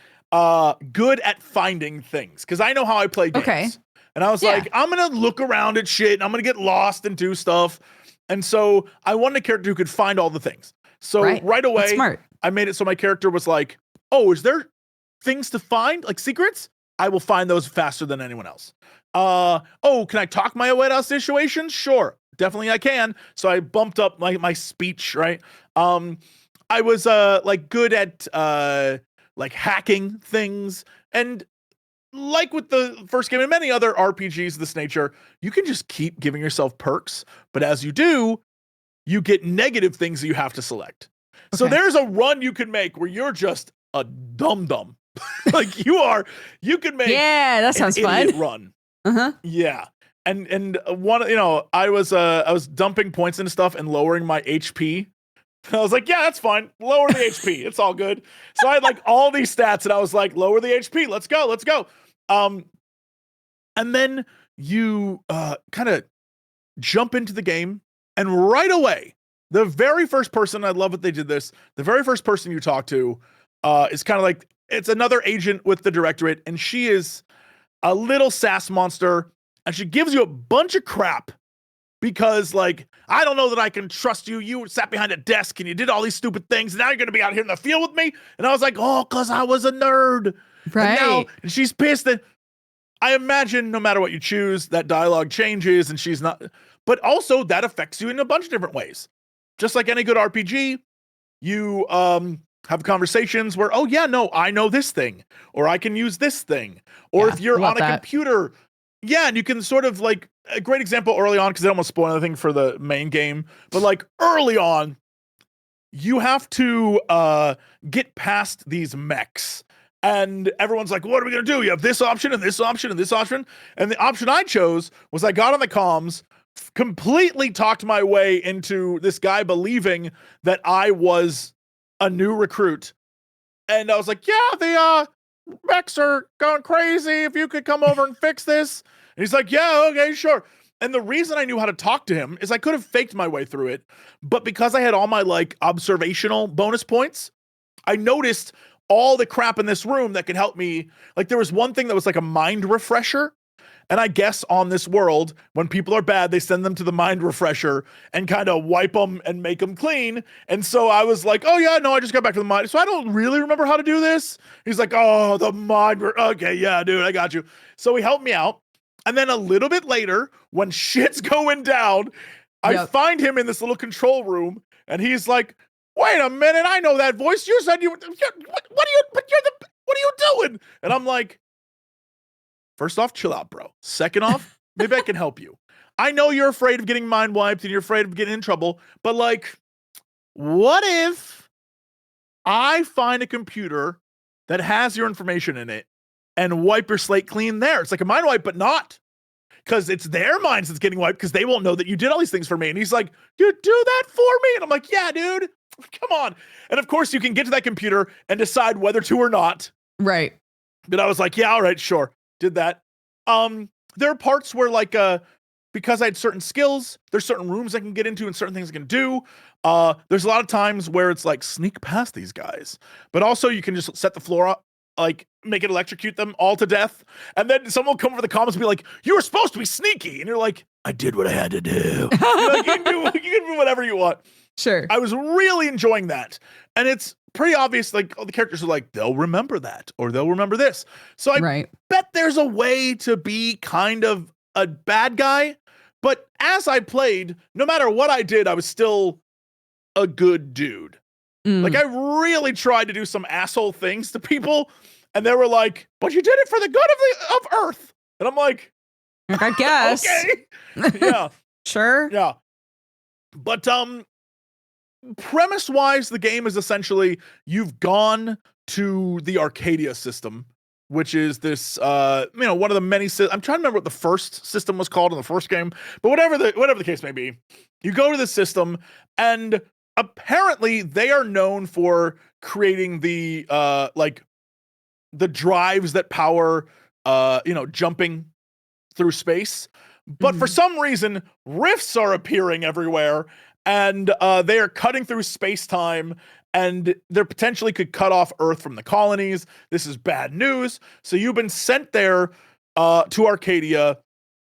good at finding things, because I know how I play games. Okay. And I was like, I'm going to look around at shit and I'm going to get lost and do stuff. And so I wanted a character who could find all the things. So right away, I made it so my character was like, oh, is there things to find? Like secrets? I will find those faster than anyone else. Oh, can I talk my way out of situations? Sure. Definitely I can. So I bumped up my speech, right? I was like good at like hacking things, and like with the first game and many other RPGs of this nature, you can just keep giving yourself perks, but as you do, you get negative things that you have to select. Okay. So there's a run you can make where you're just a dum-dum. Like you can make that sounds fun. Run. Yeah. And one, I was dumping points into stuff and lowering my HP. I was like, yeah, that's fine. Lower the HP. It's all good. So I had like all these stats and I was like, lower the HP. Let's go. And then you kind of jump into the game, and right away, the very first person, I love that they did this, the very first person you talk to is kind of like, it's another agent with the directorate, and she is a little sass monster, and she gives you a bunch of crap because, like, I don't know that I can trust you. You sat behind a desk and you did all these stupid things, and now you're going to be out here in the field with me? And I was like, oh, because I was a nerd. Right. And she's pissed that, I imagine no matter what you choose, that dialogue changes and she's not, but also that affects you in a bunch of different ways. Just like any good RPG, you have conversations where, oh yeah, no, I know this thing, or I can use this thing. Or if you're on a computer, and you can sort of like, a great example early on, because I don't want to spoil anything for the main game, but like early on, you have to get past these mechs. And everyone's like, what are we going to do? You have this option and this option and this option. And the option I chose was I got on the comms, completely talked my way into this guy believing that I was a new recruit. And I was like, yeah, the mechs are going crazy. If you could come over and fix this. And he's like, yeah, okay, sure. And the reason I knew how to talk to him is I could have faked my way through it. But because I had all my like observational bonus points, I noticed all the crap in this room that could help me. Like there was one thing that was like a mind refresher. And I guess on this world, when people are bad, they send them to the mind refresher and kind of wipe them and make them clean. And so I was like, oh yeah, no, I just got back to the mind. So I don't really remember how to do this. He's like, oh, the mind. Okay, yeah, dude, I got you. So he helped me out. And then a little bit later, when shit's going down, I find him in this little control room, and he's like, wait a minute, I know that voice. You said what are you doing? And I'm like, first off, chill out, bro. Second off, maybe I can help you. I know you're afraid of getting mind wiped and you're afraid of getting in trouble, but like, what if I find a computer that has your information in it and wipe your slate clean there? It's like a mind wipe, but not. Because it's their minds that's getting wiped, because they won't know that you did all these things for me. And he's like, you do that for me? And I'm like, yeah, dude, come on. And of course, you can get to that computer and decide whether to or not. Right. But I was like, yeah, all right, sure. Did that. There are parts where like, because I had certain skills, there's certain rooms I can get into and certain things I can do. There's a lot of times where it's like sneak past these guys, but also you can just set the floor up, like make it electrocute them all to death. And then someone will come over the comments and be like, you were supposed to be sneaky. And you're like, I did what I had to do. Like, you can do whatever you want. Sure. I was really enjoying that. And it's pretty obvious, like all the characters are like, they'll remember that or they'll remember this. So I bet there's a way to be kind of a bad guy. But as I played, no matter what I did, I was still a good dude. Like I really tried to do some asshole things to people, and they were like, but you did it for the good of Earth. And I'm like, I guess. Okay. Yeah. Sure. Yeah. But premise-wise, the game is essentially you've gone to the Arcadia system, which is this, one of the many. I'm trying to remember what the first system was called in the first game, but whatever the case may be, you go to the system, and apparently they are known for creating the the drives that power, jumping through space. But for some reason, rifts are appearing everywhere, and they are cutting through space-time, and they potentially could cut off Earth from the colonies. This is bad news. So you've been sent there to Arcadia,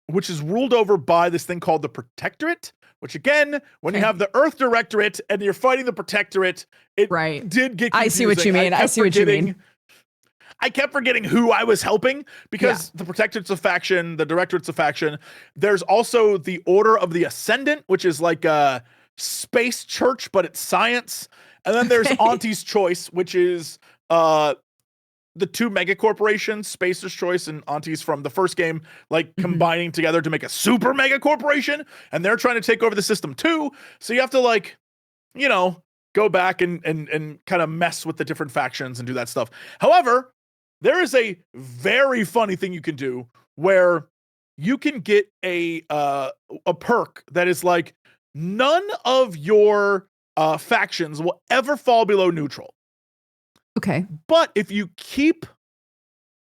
which is ruled over by this thing called the Protectorate, which again, when you have the Earth Directorate and you're fighting the Protectorate, it did get confusing. I see what you mean. I see what you mean. I kept forgetting who I was helping because the Protectorate's a faction, the Directorate's a faction. There's also the Order of the Ascendant, which is like a space church, but it's science. And then there's Auntie's Choice, which is the two mega corporations, Spacer's Choice and Auntie's from the first game, like combining together to make a super mega corporation. And they're trying to take over the system too. So you have to like, go back and kind of mess with the different factions and do that stuff. However, there is a very funny thing you can do where you can get a perk that is like none of your factions will ever fall below neutral. Okay. But if you keep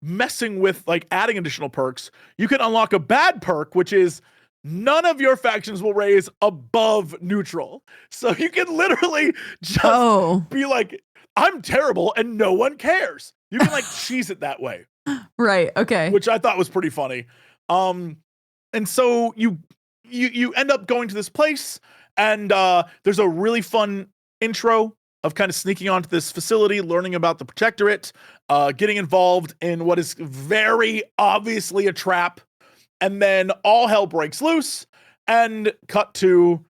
messing with like adding additional perks, you can unlock a bad perk, which is none of your factions will raise above neutral. So you can literally just be like, I'm terrible and no one cares. You can like cheese it that way. Right. Okay. Which I thought was pretty funny. And so you end up going to this place, and there's a really fun intro of kind of sneaking onto this facility, learning about the Protectorate, getting involved in what is very obviously a trap. And then all hell breaks loose, and cut to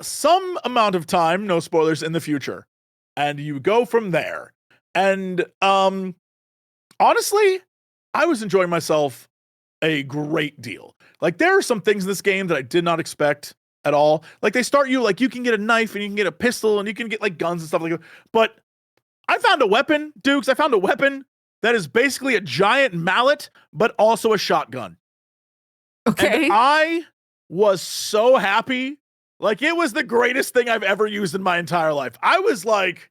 some amount of time, no spoilers, in the future. And you go from there. And honestly, I was enjoying myself a great deal. Like, there are some things in this game that I did not expect at all. Like, they start you, like, you can get a knife and you can get a pistol and you can get, like, guns and stuff like that. But I found a weapon, Dukes. I found a weapon that is basically a giant mallet, but also a shotgun. Okay. And I was so happy. Like, it was the greatest thing I've ever used in my entire life. I was like,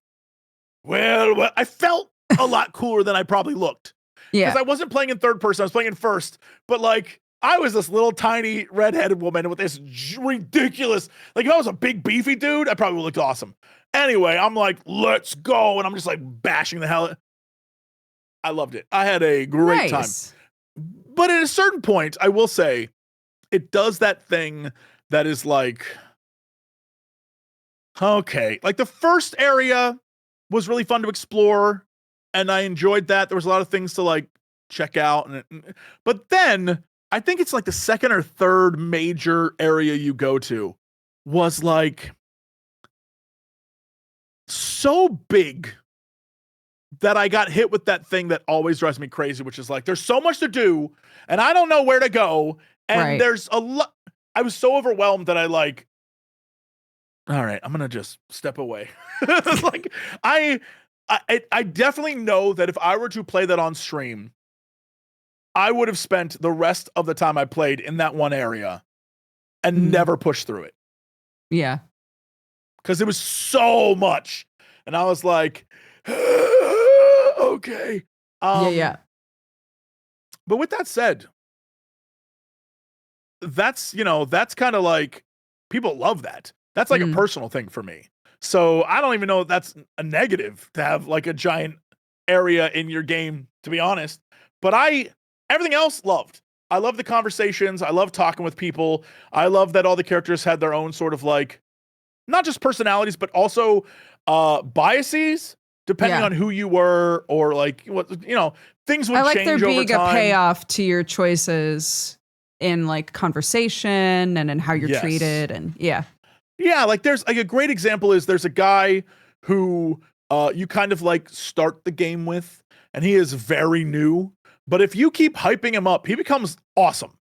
well, I felt a lot cooler than I probably looked. Yeah. Because I wasn't playing in third person. I was playing in first. But, like, I was this little tiny redheaded woman with this ridiculous, like, if I was a big beefy dude, I probably would look awesome. Anyway, I'm like, let's go. And I'm just like bashing the hell. I loved it. I had a great time. But at a certain point, I will say, it does that thing that is like, okay, like the first area was really fun to explore, and I enjoyed that. There was a lot of things to like check out, but then I think it's like the second or third major area you go to was like so big that I got hit with that thing that always drives me crazy, which is like, there's so much to do and I don't know where to go. And there's a lot. I was so overwhelmed that I like, all right, I'm going to just step away. Like I definitely know that if I were to play that on stream, I would have spent the rest of the time I played in that one area and never pushed through it. Yeah. Because it was so much. And I was like, okay. Yeah. But with that said, that's kind of like people love that. That's like a personal thing for me. So I don't even know if that's a negative to have like a giant area in your game, to be honest. But everything else loved. I love the conversations. I love talking with people. I love that all the characters had their own sort of like, not just personalities, but also biases, depending on who you were, or like what, things would change over time. I like there being a payoff to your choices in like conversation and in how you're treated, and yeah, like there's like a great example is there's a guy who you kind of like start the game with, and he is very new, but if you keep hyping him up, he becomes awesome.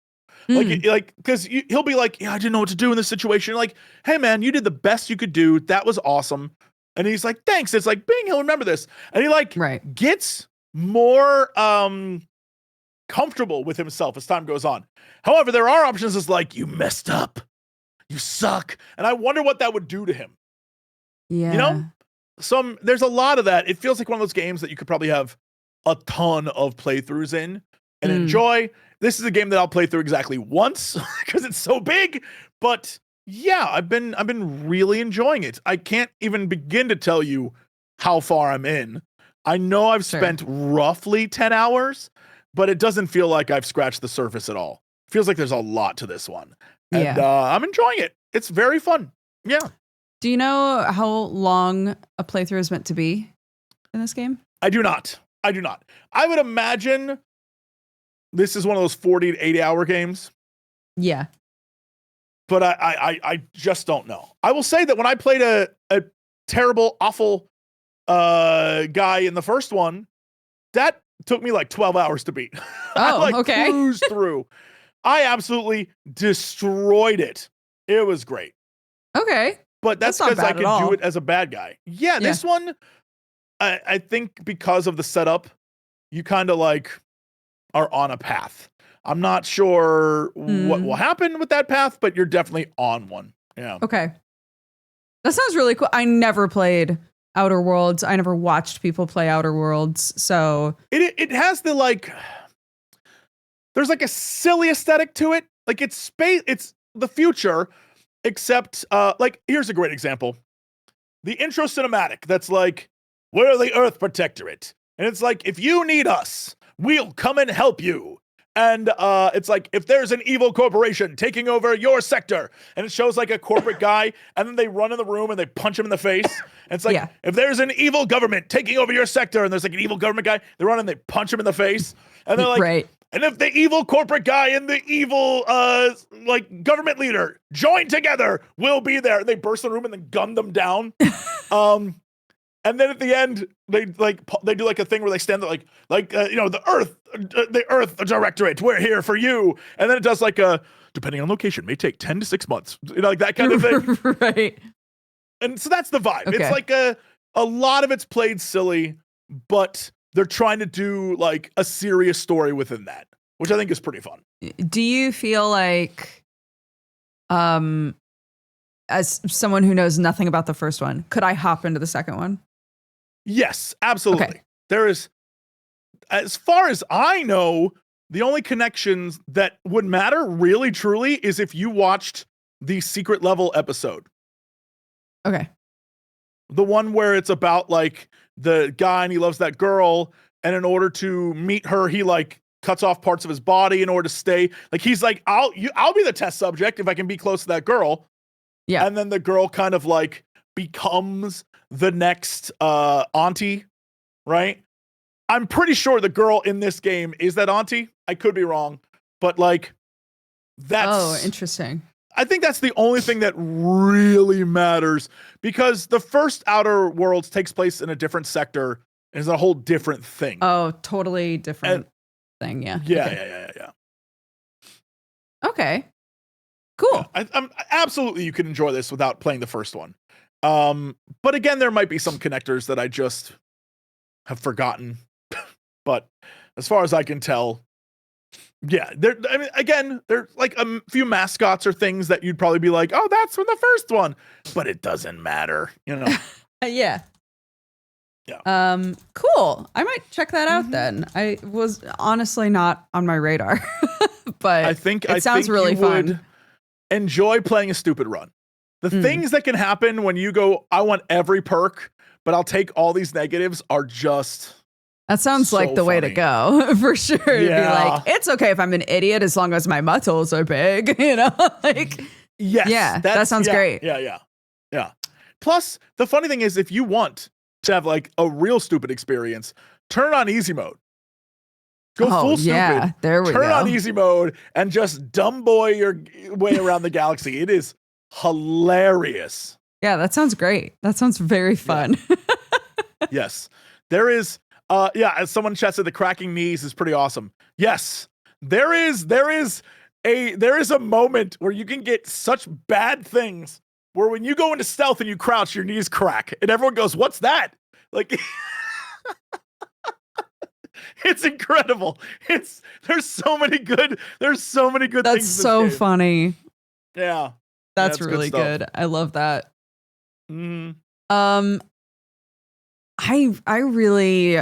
Like, because he'll be like, yeah, I didn't know what to do in this situation. You're like, hey man, you did the best you could do. That was awesome. And he's like, thanks. It's like, bing, he'll remember this. And he like gets more comfortable with himself as time goes on. However, there are options as like, you messed up, you suck. And I wonder what that would do to him. Yeah. There's a lot of that. It feels like one of those games that you could probably have a ton of playthroughs in and enjoy. This is a game that I'll play through exactly once because it's so big. But yeah, I've been really enjoying it. I can't even begin to tell you how far I'm in. I know I've spent roughly 10 hours, but it doesn't feel like I've scratched the surface at all. It feels like there's a lot to this one. And I'm enjoying it. It's very fun. Yeah. Do you know how long a playthrough is meant to be in this game? I do not. I would imagine this is one of those 40 to 80 hour games. Yeah. But I just don't know. I will say that when I played a terrible, awful guy in the first one, that took me like 12 hours to beat. Oh, I okay. cruised through. I absolutely destroyed it. It was great. Okay. But that's because I could do it as a bad guy. Yeah, this one, I think because of the setup, you kind of like are on a path. I'm not sure what will happen with that path, but you're definitely on one. Yeah. Okay. That sounds really cool. I never played Outer Worlds. I never watched people play Outer Worlds. So it has the like, there's like a silly aesthetic to it. Like it's space, it's the future, except like here's a great example. The intro cinematic that's like, we're the Earth Protectorate. And it's like, if you need us, we'll come and help you. And it's like, if there's an evil corporation taking over your sector, and it shows like a corporate guy, and then they run in the room and they punch him in the face. And it's like, if there's an evil government taking over your sector, and there's like an evil government guy, they run and they punch him in the face. And they're like, and if the evil corporate guy and the evil like government leader join together, we'll be there. And they burst the room and then gun them down. And then at the end, they do like a thing where they stand there like the Earth Directorate, we're here for you. And then it does like a, depending on location, may take 10 to 6 months, like that kind of thing. Right. And so that's the vibe. Okay. It's like a lot of it's played silly, but they're trying to do like a serious story within that, which I think is pretty fun. Do you feel like, as someone who knows nothing about the first one, could I hop into the second one? Yes, absolutely. Okay. There is, as far as I know, the only connections that would matter really truly is if you watched the secret level episode. Okay. The one where it's about like the guy and he loves that girl, and in order to meet her, he like cuts off parts of his body in order to stay. Like he's like, I'll be the test subject if I can be close to that girl. Yeah. And then the girl kind of like becomes the next auntie, right? I'm pretty sure the girl in this game is that auntie. I could be wrong, but like that's interesting. I think that's the only thing that really matters, because the first Outer Worlds takes place in a different sector and is a whole different thing. Oh, totally different thing. Yeah. Yeah. Okay. Cool. Yeah, I'm absolutely, you can enjoy this without playing the first one. But again, there might be some connectors that I just have forgotten. But as far as I can tell, yeah, they're like a few mascots or things that you'd probably be like, oh, that's from the first one, but it doesn't matter, Yeah. Cool. I might check that out then. I was honestly not on my radar, but I think it sounds really you fun. Would enjoy playing a stupid run. The things that can happen when you go, I want every perk, but I'll take all these negatives are just. That sounds so like the way to go for sure. To be like, it's okay if I'm an idiot as long as my muscles are big, like. Yes. Yeah, that sounds great. Yeah. Plus, the funny thing is, if you want to have like a real stupid experience, turn on easy mode. Go full stupid. Yeah, there we turn go. on easy mode and just dumb boy your way around the galaxy. It is hilarious. Yeah, that sounds great. That sounds very fun. Yeah. Yes. There is as someone in chat said, the cracking knees is pretty awesome. Yes. There is a moment where you can get such bad things where when you go into stealth and you crouch, your knees crack and everyone goes, "What's that?" Like it's incredible. There's so many good That's things. That's so funny. Yeah. That's really good. I love that. I really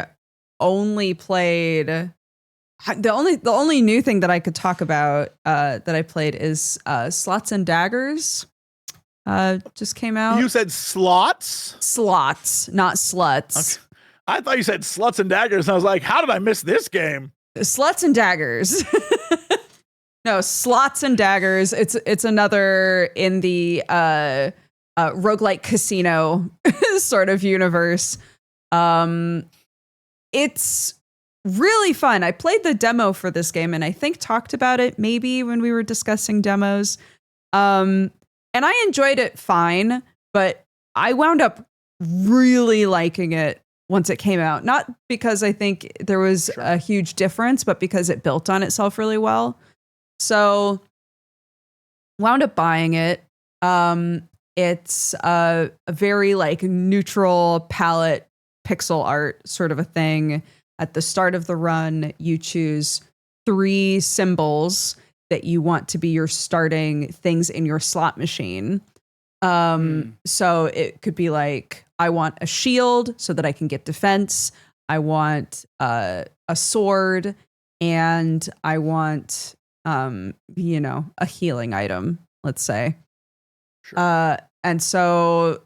only played the only new thing that I could talk about that I played is Slots and Daggers. Just came out. You said slots? Slots, not sluts. Okay. I thought you said sluts and daggers, and I was like, how did I miss this game? Sluts and Daggers. No, Slots and Daggers. It's another in the roguelike casino sort of universe. It's really fun. I played the demo for this game and I think talked about it maybe when we were discussing demos. And I enjoyed it fine, but I wound up really liking it once it came out. Not because I think there was a huge difference, but because it built on itself really well. So wound up buying it. It's a very like neutral palette pixel art sort of a thing. At the start of the run, you choose 3 symbols that you want to be your starting things in your slot machine. So it could be like, I want a shield so that I can get defense. I want a sword, and I want a healing item, let's say. Sure. And so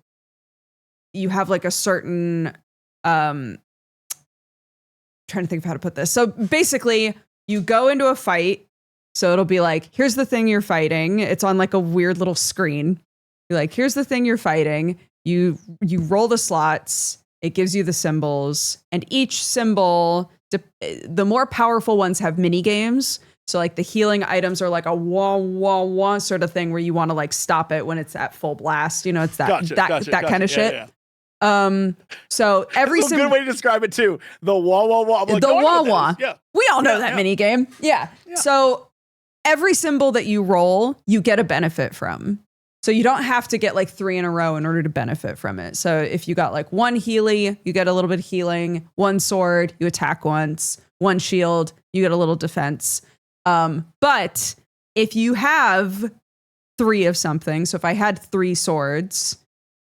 you have like a certain trying to think of how to put this. So basically, you go into a fight. So it'll be like, here's the thing you're fighting. It's on like a weird little screen. You're like, here's the thing you're fighting. You roll the slots. It gives you the symbols. And each symbol, the more powerful ones have mini games. So like the healing items are like a wah sort of thing where you want to like stop it when it's at full blast. It's that kind of shit. Yeah. So every That's a good way to describe it too. The wah. Like, the wah. Yeah. We all know that mini game. Yeah. So every symbol that you roll, you get a benefit from. So you don't have to get like 3 in a row in order to benefit from it. So if you got like 1 Healy, you get a little bit of healing. 1 sword, you attack once. 1 shield, you get a little defense. But if you have 3 of something, so if I had 3 swords,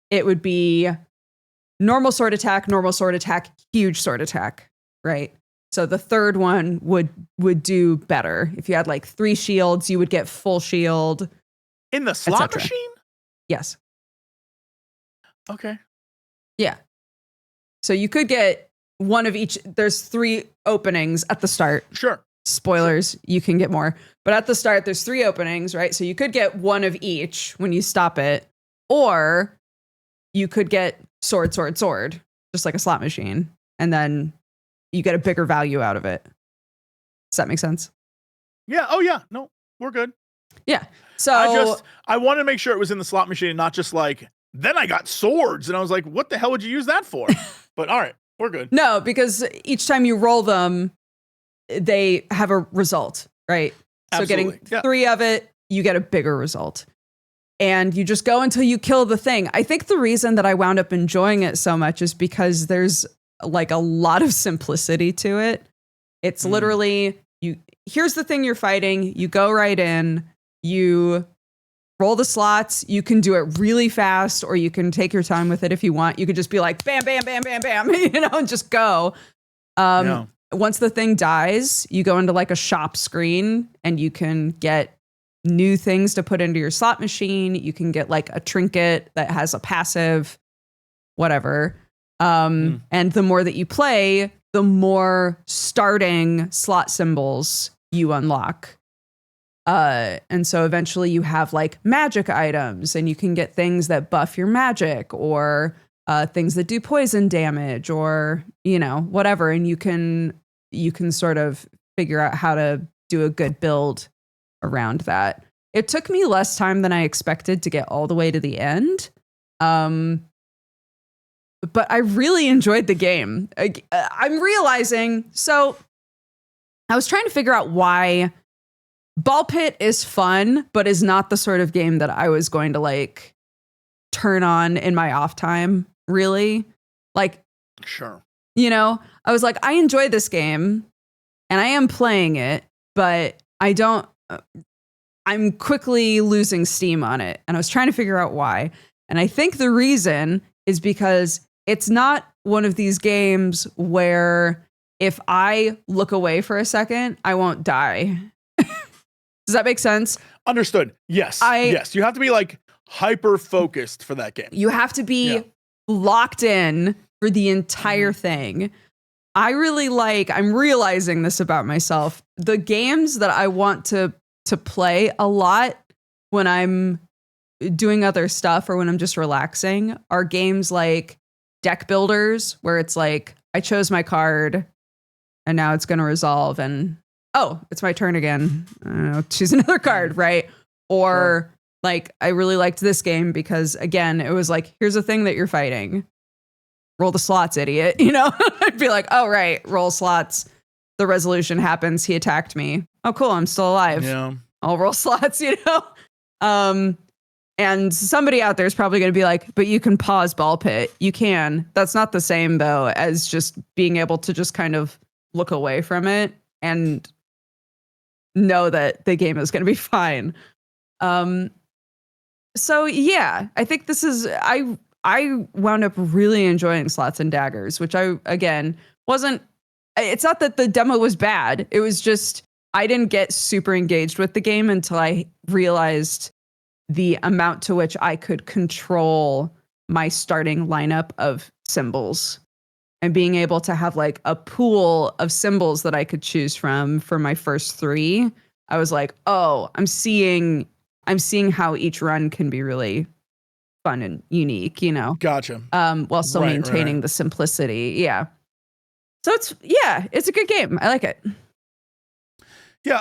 it would be normal sword attack, huge sword attack, right? So the third one would do better. If you had like 3 shields, you would get full shield. In the slot machine? Yes. Okay. Yeah. So you could get one of each. There's 3 openings at the start. Sure. Spoilers, you can get more. But at the start, there's 3 openings, right? So you could get one of each when you stop it. Or you could get sword, just like a slot machine. And then you get a bigger value out of it. Does that make sense? Yeah. Oh, yeah. No, we're good. Yeah. So I wanted to make sure it was in the slot machine and not just like, then I got swords. And I was like, what the hell would you use that for? But all right, we're good. No, because each time you roll them, they have a result, right? Absolutely. So getting 3 of it, you get a bigger result. And you just go until you kill the thing. I think the reason that I wound up enjoying it so much is because there's like a lot of simplicity to it. It's literally, here's the thing you're fighting. You go right in, you roll the slots. You can do it really fast, or you can take your time with it if you want. You could just be like, bam, bam, bam, bam, bam, and just go. Once the thing dies, you go into like a shop screen and you can get new things to put into your slot machine. You can get like a trinket that has a passive, whatever. And the more that you play, the more starting slot symbols you unlock. And so eventually you have like magic items, and you can get things that buff your magic, or things that do poison damage, or, whatever. And you can sort of figure out how to do a good build around that. It took me less time than I expected to get all the way to the end. But I really enjoyed the game. I'm realizing, so I was trying to figure out why Ball Pit is fun, but is not the sort of game that I was going to like turn on in my off time, really. Like, sure. I was like, I enjoy this game and I am playing it, but I'm quickly losing steam on it. And I was trying to figure out why. And I think the reason is because it's not one of these games where if I look away for a second, I won't die. Does that make sense? Understood. Yes. Yes. You have to be like hyper focused for that game. You have to be locked in for the entire thing. I'm realizing this about myself. The games that I want to play a lot when I'm doing other stuff or when I'm just relaxing are games like deck builders, where it's like, I chose my card and now it's going to resolve, and oh, it's my turn again. I don't know, choose another card, right? Or like, I really liked this game because, again, it was like, here's a thing that you're fighting. Roll the slots, idiot. I'd be like, oh, right, roll slots. The resolution happens. He attacked me. Oh, cool, I'm still alive. Yeah. I'll roll slots, And somebody out there is probably going to be like, but you can pause Ball Pit. You can. That's not the same, though, as just being able to just kind of look away from it and know that the game is going to be fine. So yeah, I think this is, I wound up really enjoying Slots and Daggers, which it's not that the demo was bad. It was just, I didn't get super engaged with the game until I realized the amount to which I could control my starting lineup of symbols, and being able to have like a pool of symbols that I could choose from for my first 3. I was like, oh, I'm seeing how each run can be really fun and unique, Gotcha. While still maintaining the simplicity. Yeah. So it's a good game. I like it. Yeah,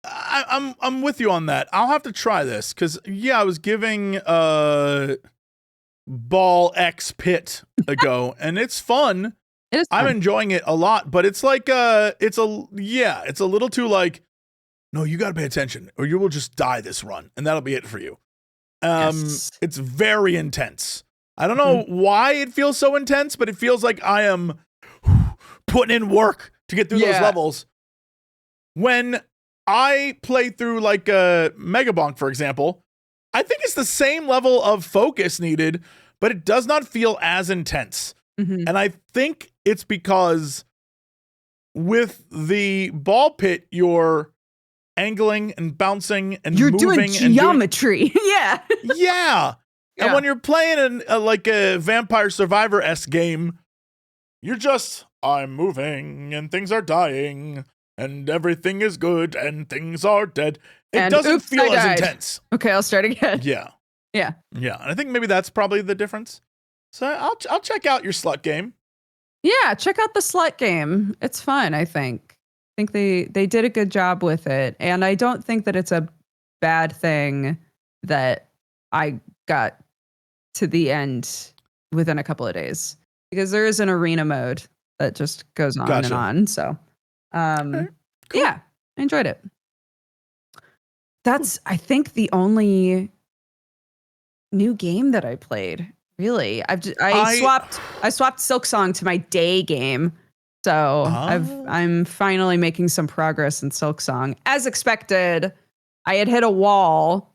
I'm with you on that. I'll have to try this because I was giving Ball X Pit a go, and it's fun. It is fun. I'm enjoying it a lot, but it's like it's a little too like, no, you got to pay attention or you will just die this run, and that'll be it for you. Yes. It's very intense. I don't know why it feels so intense, but it feels like I am putting in work to get through those levels. When I play through like a Megabonk, for example, I think it's the same level of focus needed, but it does not feel as intense. And I think it's because with the Ball Pit, you're angling and bouncing and you're moving doing geometry. Yeah. And when you're playing like a Vampire Survivor-esque game, you're just, I'm moving and things are dying and everything is good and things are dead. It doesn't feel as intense. Okay, I'll start again. Yeah. Yeah. Yeah. And I think maybe that's probably the difference. So I'll check out your slut game. Yeah, check out the slut game. It's fun, I think. I think they did a good job with it. And I don't think that it's a bad thing that I got to the end within a couple of days. Because there is an arena mode that just goes on and on. So cool. Yeah, I enjoyed it. That's, I think, the only new game that I played. Really, I swapped Silksong to my day game, so I'm finally making some progress in Silksong, as expected. I had hit a wall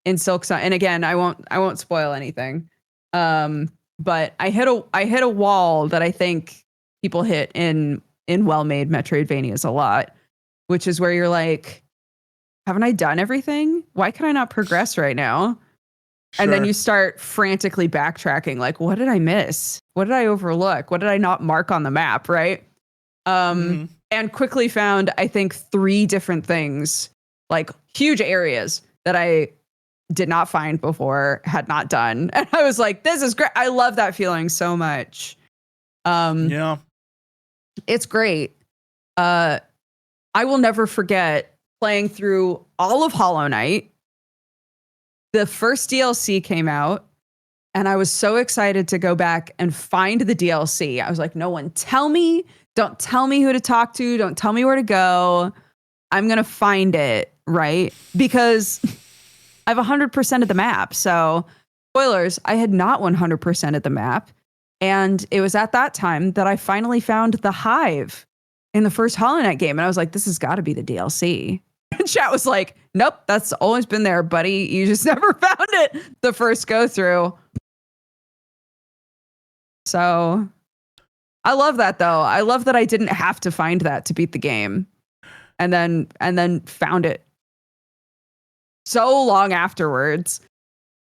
in Silksong, and again, I won't spoil anything. But I hit a wall that I think people hit in well-made Metroidvanias a lot, which is where you're like, haven't I done everything? Why can I not progress right now? Sure. And then you start frantically backtracking, like, what did I miss? What did I overlook? What did I not mark on the map, right? And quickly found, I think, 3 different things, like huge areas that I did not find before, had not done. And I was like, this is great. I love that feeling so much. Yeah. It's great. I will never forget playing through all of Hollow Knight. The first DLC came out, and I was so excited to go back and find the DLC. I was like, no one don't tell me who to talk to. Don't tell me where to go. I'm going to find it, right? Because I have 100% of the map. So, spoilers, I had not 100% of the map. And it was at that time that I finally found the Hive in the first Hollow Knight game. And I was like, this has got to be the DLC. And chat was like, nope, that's always been there, buddy. You just never found it the first go through. So I love that, though. I love that I didn't have to find that to beat the game. And then found it so long afterwards.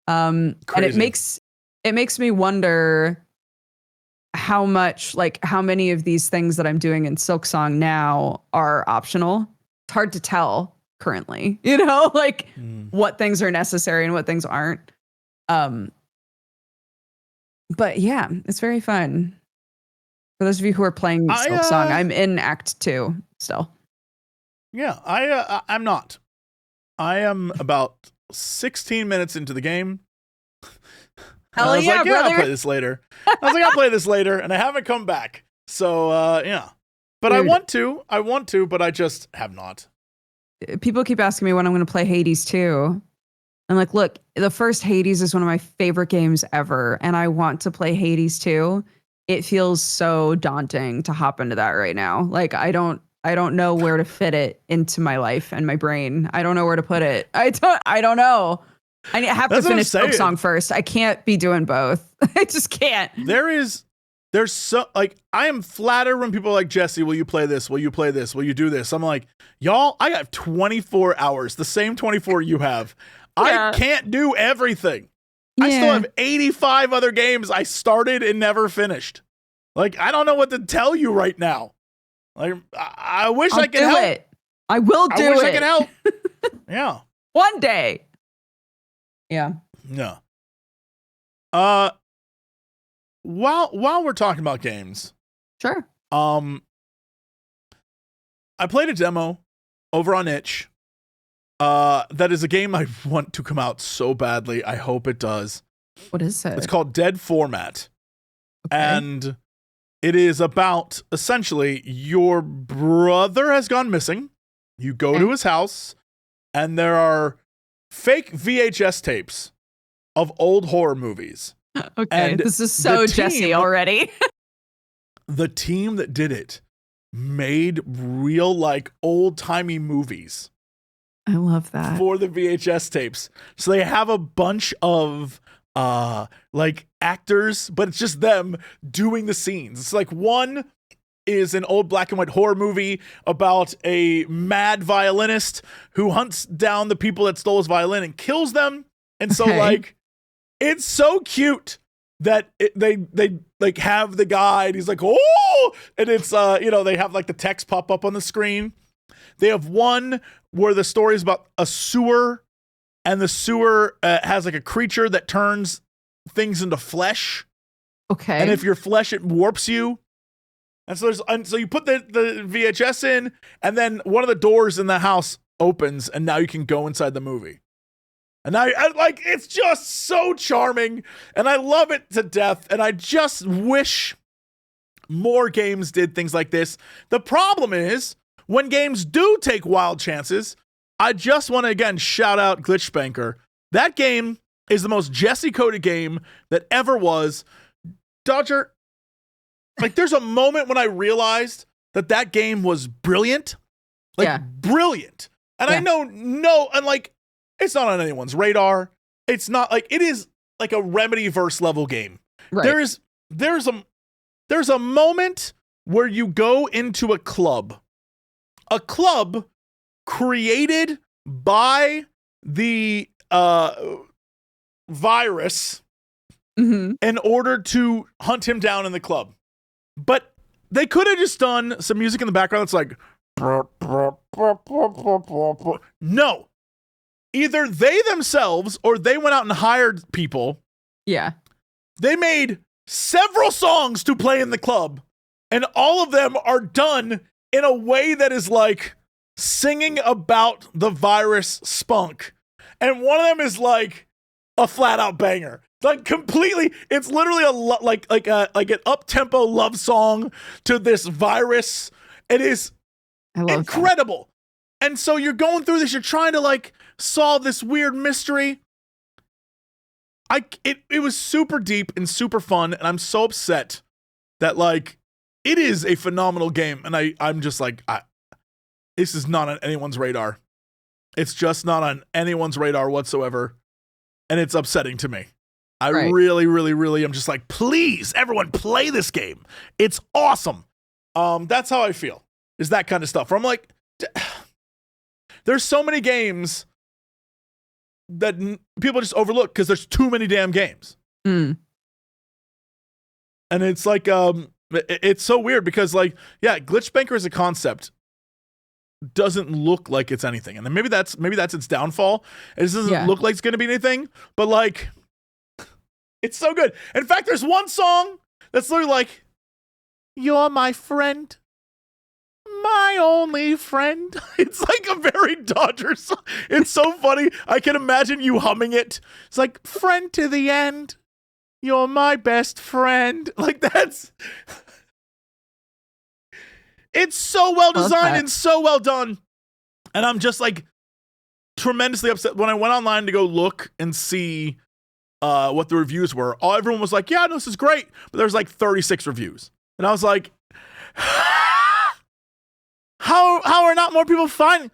And it makes me wonder how many of these things that I'm doing in Silksong now are optional. It's hard to tell currently, like what things are necessary and what things aren't. But yeah, it's very fun. For those of you who are playing Silksong, I'm in Act 2 still. Yeah, I'm not. I am about 16 minutes into the game. Hell yeah, brother. I'll play this later. I'll play this later, and I haven't come back. So, yeah. But dude, I want to, but I just have not. People keep asking me when I'm going to play Hades 2. I'm like, look, the first Hades is one of my favorite games ever, and I want to play Hades 2. It feels so daunting to hop into that right now. Like, I don't know where to fit it into my life and my brain. I don't know where to put it. I don't know. I have to finish Silksong first. I can't be doing both. I just can't. There's so, like, I am flattered when people are like, Jesse, will you play this? Will you play this? Will you do this? I'm like, y'all, I got 24 hours, the same 24 you have. Yeah. I can't do everything. Yeah. I still have 85 other games I started and never finished. Like, I don't know what to tell you right now. Like, I wish I could help. It. I will do it. I wish I could help. Yeah. One day. Yeah. Yeah. While we're talking about games, sure. I played a demo over on itch. That is a game I want to come out so badly. I hope it does. What is it? It's called Dead Format. Okay. And it is about, essentially, your brother has gone missing. You go to his house, and there are fake VHS tapes of old horror movies. Okay, and this is so Jesse already. The team that did it made real, like, old-timey movies. I love that. For the VHS tapes. So they have a bunch of, like, actors, but it's just them doing the scenes. It's like one is an old black and white horror movie about a mad violinist who hunts down the people that stole his violin and kills them. And so, like, it's so cute that they like have the guy and he's like, oh, and it's, they have like the text pop up on the screen. They have one where the story is about a sewer, and the sewer has like a creature that turns things into flesh. Okay. And if your flesh, it warps you. And so so you put the VHS in, and then one of the doors in the house opens, and now you can go inside the movie. And I like, it's just so charming, and I love it to death, and I just wish more games did things like this. The problem is, when games do take wild chances, I just want to, again, shout out Glitch Spanker. That game is the most Jesse-coded game that ever was. Dodger, like, there's a moment when I realized that game was brilliant. Like, brilliant. And I know, and like, it's not on anyone's radar. It's not like, it is like a Remedy-verse level game. Right. There's a moment where you go into a club created by the virus in order to hunt him down in the club. But they could have just done some music in the background that's like, no. Either they themselves or they went out and hired people. Yeah. They made several songs to play in the club, and all of them are done in a way that is like singing about the virus spunk. And one of them is like a flat out banger. Like completely, it's literally like an up-tempo love song to this virus. It is incredible. That. And so you're going through this, you're trying to like solve this weird mystery. It was super deep and super fun, and I'm so upset that like it is a phenomenal game, and I'm just like, this is not on anyone's radar. It's just not on anyone's radar whatsoever, and it's upsetting to me. I really, really, really am just like, please, everyone play this game. It's awesome. That's how I feel, is that kind of stuff. Where I'm like, there's so many games that people just overlook because there's too many damn games. And it's like, it's so weird because like, yeah, Glitch Banker as a concept doesn't look like it's anything. And then maybe that's its downfall. It doesn't look like it's going to be anything, but like, it's so good. In fact, there's one song that's literally like, you're my friend, my only friend. It's like a very Dodgers song. It's so funny. I can imagine you humming it. It's like, friend to the end, you're my best friend. Like that's, it's so well designed and so well done. And I'm just like tremendously upset when I went online to go look and see what the reviews were. Everyone was like, yeah, no, this is great. But there's like 36 reviews. And I was like, how are not more people finding?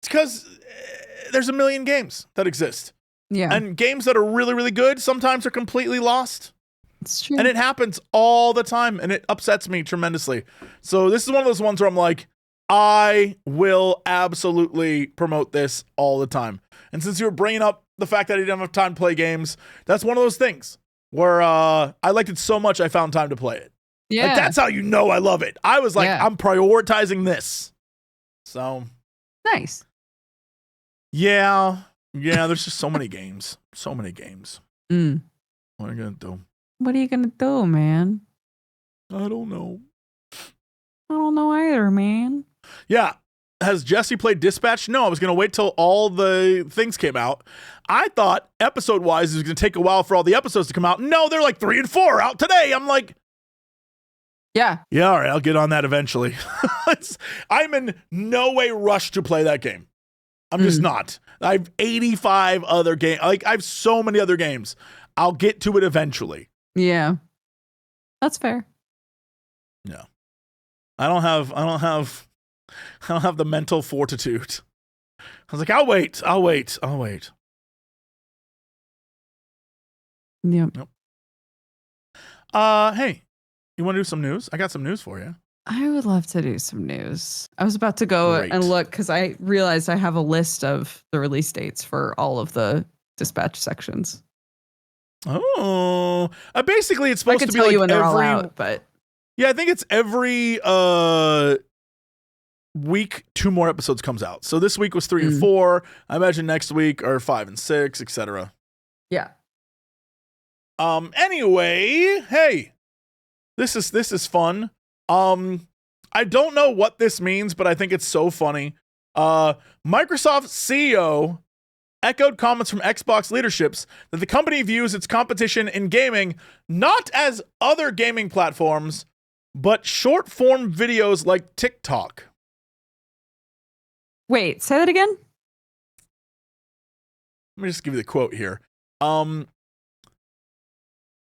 It's because there's a million games that exist. Yeah. And games that are really, really good sometimes are completely lost. It's true. And it happens all the time, and it upsets me tremendously. So this is one of those ones where I'm like, I will absolutely promote this all the time. And since you were bringing up the fact that I didn't have time to play games, that's one of those things where I liked it so much I found time to play it. Yeah. Like, that's how you know I love it. I was like, I'm prioritizing this. So. Nice. Yeah, there's just so many games. So many games. What are you going to do? What are you going to do, man? I don't know. I don't know either, man. Yeah. Has Jesse played Dispatch? No, I was going to wait till all the things came out. I thought episode-wise it was going to take a while for all the episodes to come out. No, they're like 3 and 4 out today. I'm like, yeah, all right, I'll get on that eventually. I'm in no way rushed to play that game. I'm just not. I have 85 other games. Like, I have so many other games. I'll get to it eventually. Yeah. That's fair. No. I don't have the mental fortitude. I was like, I'll wait. Yep. Hey, you want to do some news? I got some news for you. I would love to do some news. I was about to go and look because I realized I have a list of the release dates for all of the Dispatch sections. Oh, basically it's supposed to be like you when they're all out, but yeah, I think it's every week 2 more episodes comes out. So this week was 3 and 4. I imagine next week are 5 and 6, etc. Yeah. Anyway, hey, this is fun. I don't know what this means, but I think it's so funny. Microsoft CEO echoed comments from Xbox leaderships that the company views its competition in gaming not as other gaming platforms, but short-form videos like TikTok. Wait, say that again? Let me just give you the quote here.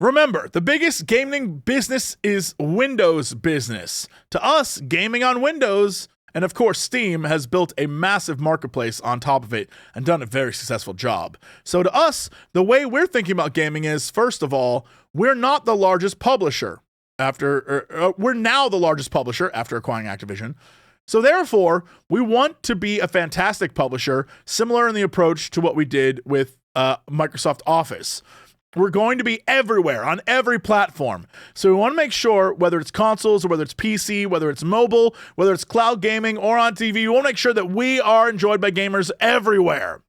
Remember, the biggest gaming business is Windows business. To us, gaming on Windows And of course, Steam has built a massive marketplace on top of it and done a very successful job. So to us, the way we're thinking about gaming is, first of all, we're not the largest publisher we're now the largest publisher after acquiring Activision. So therefore, we want to be a fantastic publisher, similar in the approach to what we did with Microsoft Office. We're going to be everywhere, on every platform. So we want to make sure, whether it's consoles or whether it's PC, whether it's mobile, whether it's cloud gaming or on TV, we want to make sure that we are enjoyed by gamers everywhere.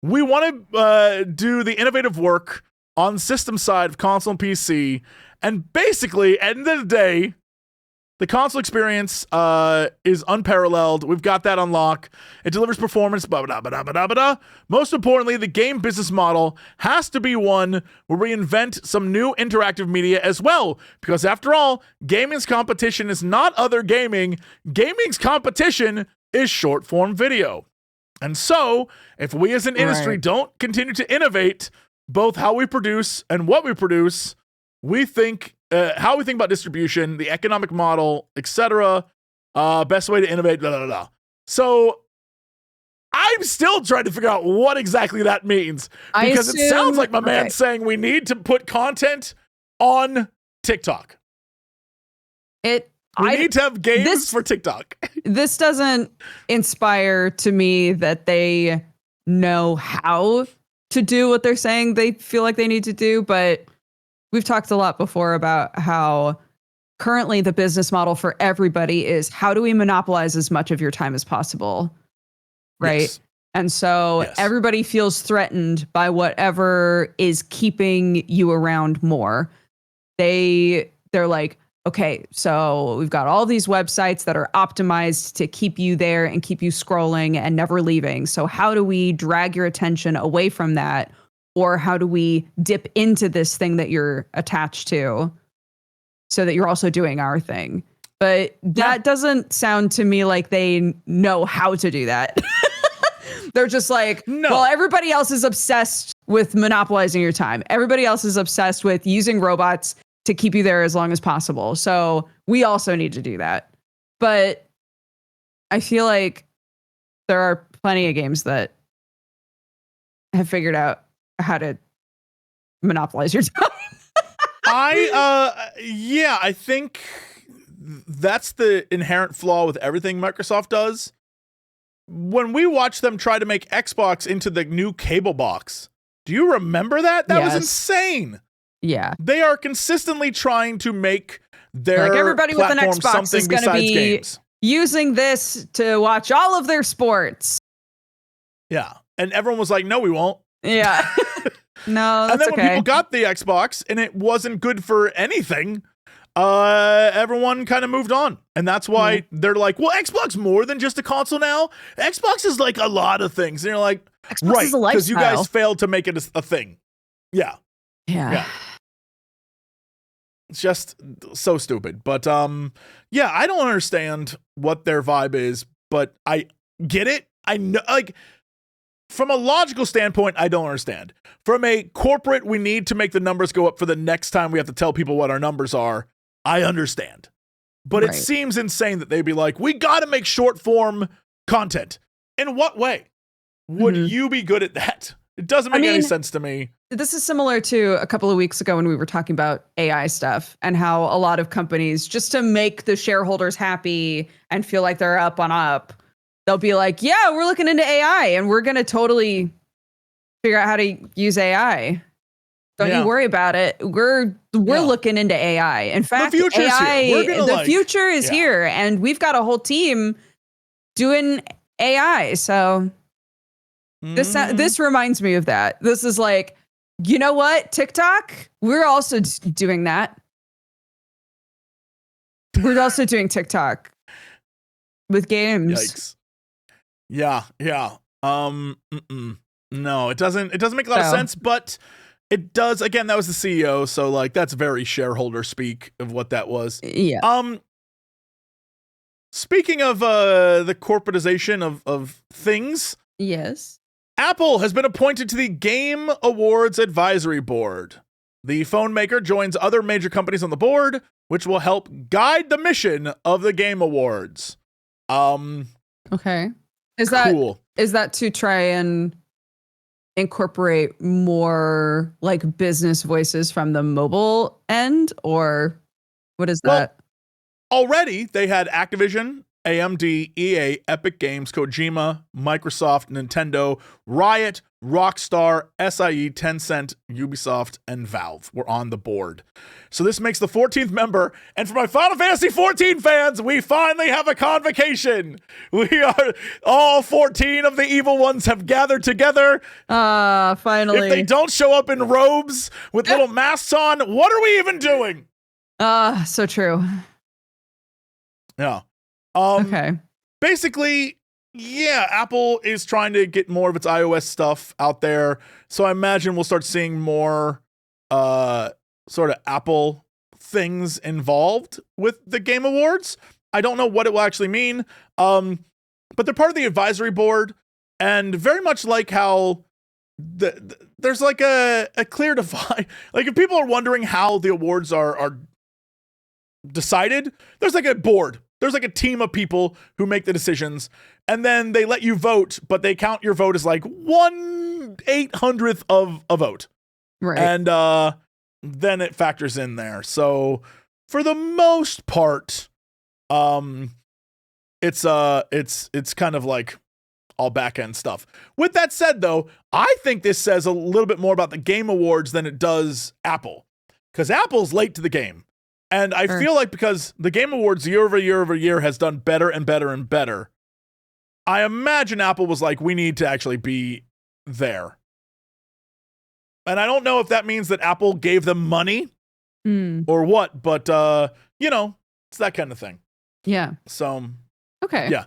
We want to do the innovative work on the system side of console and PC. And basically, at the end of the day, the console experience is unparalleled. We've got that on lock. It delivers performance, Most importantly, the game business model has to be one where we invent some new interactive media as well. Because after all, gaming's competition is not other gaming. Gaming's competition is short-form video. And so, if we as an industry don't continue to innovate both how we produce and what we produce, we think how we think about distribution, the economic model, etc. Best way to innovate, blah, blah, blah. So I'm still trying to figure out what exactly that means, because it sounds like my man's saying we need to put content on TikTok. We need to have games for TikTok. This doesn't inspire to me that they know how to do what they're saying they feel like they need to do, but we've talked a lot before about how currently the business model for everybody is, how do we monopolize as much of your time as possible? Right. Yes. And so everybody feels threatened by whatever is keeping you around more. They're like, okay, so we've got all these websites that are optimized to keep you there and keep you scrolling and never leaving. So how do we drag your attention away from that? Or how do we dip into this thing that you're attached to so that you're also doing our thing? But that doesn't sound to me like they know how to do that. They're just like, well, everybody else is obsessed with monopolizing your time. Everybody else is obsessed with using robots to keep you there as long as possible. So we also need to do that. But I feel like there are plenty of games that have figured out how to monopolize your time. I think that's the inherent flaw with everything Microsoft does. When we watch them try to make Xbox into the new cable box, do you remember that? That was insane. Yeah. They are consistently trying to make their everybody with an Xbox is going to be games. Using this to watch all of their sports. Yeah. And everyone was like, no, we won't. Yeah. No, that's and then when people got the Xbox and it wasn't good for anything, everyone kind of moved on. And that's why they're like, well, Xbox more than just a console now. Xbox is like a lot of things. And you're like, Xbox right, because you guys failed to make it a thing. Yeah. It's just so stupid. But I don't understand what their vibe is, but I get it. I know, like, from a logical standpoint, I don't understand. From a corporate, we need to make the numbers go up for the next time we have to tell people what our numbers are, I understand. But it seems insane that they'd be like, we got to make short form content. In what way would you be good at that? It doesn't make any sense to me. This is similar to a couple of weeks ago when we were talking about AI stuff and how a lot of companies, just to make the shareholders happy and feel like they're up, they'll be like, yeah, we're looking into AI and we're going to totally figure out how to use AI. Don't you worry about it. We're looking into AI. In fact, the future is here and we've got a whole team doing AI. So this reminds me of that. This is like, you know what? TikTok, we're also doing that. We're also doing TikTok with games. Yikes. Yeah. No, it doesn't make a lot of sense, but it does. Again, that was the CEO, so like that's very shareholder speak of what that was. Yeah. Speaking of the corporatization of things. Yes. Apple has been appointed to the Game Awards Advisory Board. The phone maker joins other major companies on the board, which will help guide the mission of the Game Awards. Okay. Cool. Is that to try and incorporate more like business voices from the mobile end, or what is that? Already they had Activision, AMD, EA, Epic Games, Kojima, Microsoft, Nintendo, Riot, Rockstar, SIE, Tencent, Ubisoft, and Valve were on the board. So this makes the 14th member. And for my Final Fantasy 14 fans, we finally have a convocation. We are all 14 of the evil ones have gathered together. Finally. If they don't show up in robes with little masks on, what are we even doing? So true. Yeah. Okay. Basically, yeah, Apple is trying to get more of its iOS stuff out there. So I imagine we'll start seeing more sort of Apple things involved with the Game Awards. I don't know what it will actually mean. But they're part of the advisory board, and very much like how there's like a clear divide. Like if people are wondering how the awards are decided, there's like a board. There's like a team of people who make the decisions, and then they let you vote, but they count your vote as like 1/800th of a vote. Right. And then it factors in there. So for the most part, it's kind of like all back end stuff. With that said though, I think this says a little bit more about the Game Awards than it does Apple, because Apple's late to the game. And I feel like because the Game Awards year over year has done better and better and better, I imagine Apple was like, we need to actually be there. And I don't know if that means that Apple gave them money or what, but, it's that kind of thing. Yeah. So, okay. Yeah.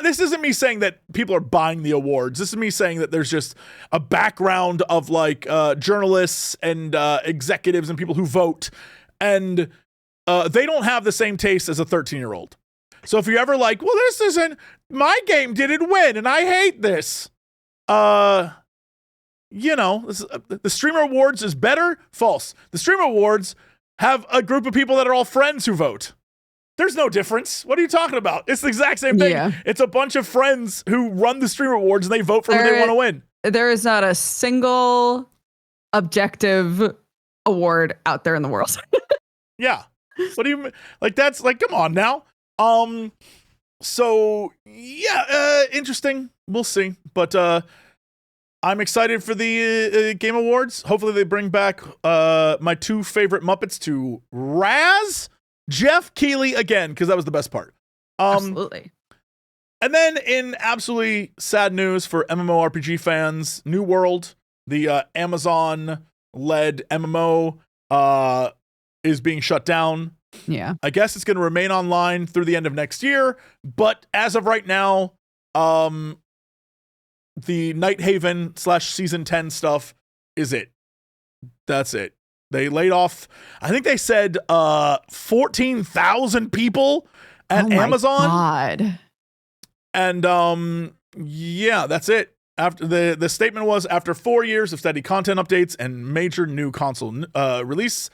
This isn't me saying that people are buying the awards. This is me saying that there's just a background of like journalists and executives and people who vote. And they don't have the same taste as a 13-year-old. So if you're ever like, well, this isn't, my game didn't win and I hate this. The Streamer Awards is better? False. The Streamer Awards have a group of people that are all friends who vote. There's no difference. What are you talking about? It's the exact same thing. Yeah. It's a bunch of friends who run the Streamer Awards and they vote for who they want to win. There is not a single objective award out there in the world. Yeah. What do you mean? Like, that's like, come on now. So yeah, interesting. We'll see. But I'm excited for the Game Awards. Hopefully they bring back my two favorite Muppets to Raz, Jeff Keighley again, because that was the best part. Absolutely. And then in absolutely sad news for MMORPG fans, New World, the Amazon-led MMO, is being shut down. Yeah. I guess it's going to remain online through the end of next year, but as of right now, the Nighthaven / season 10 stuff is it. That's it. They laid off, I think they said 14,000 people at Amazon. God. And yeah, that's it. After the statement was, after 4 years of steady content updates and major new console release,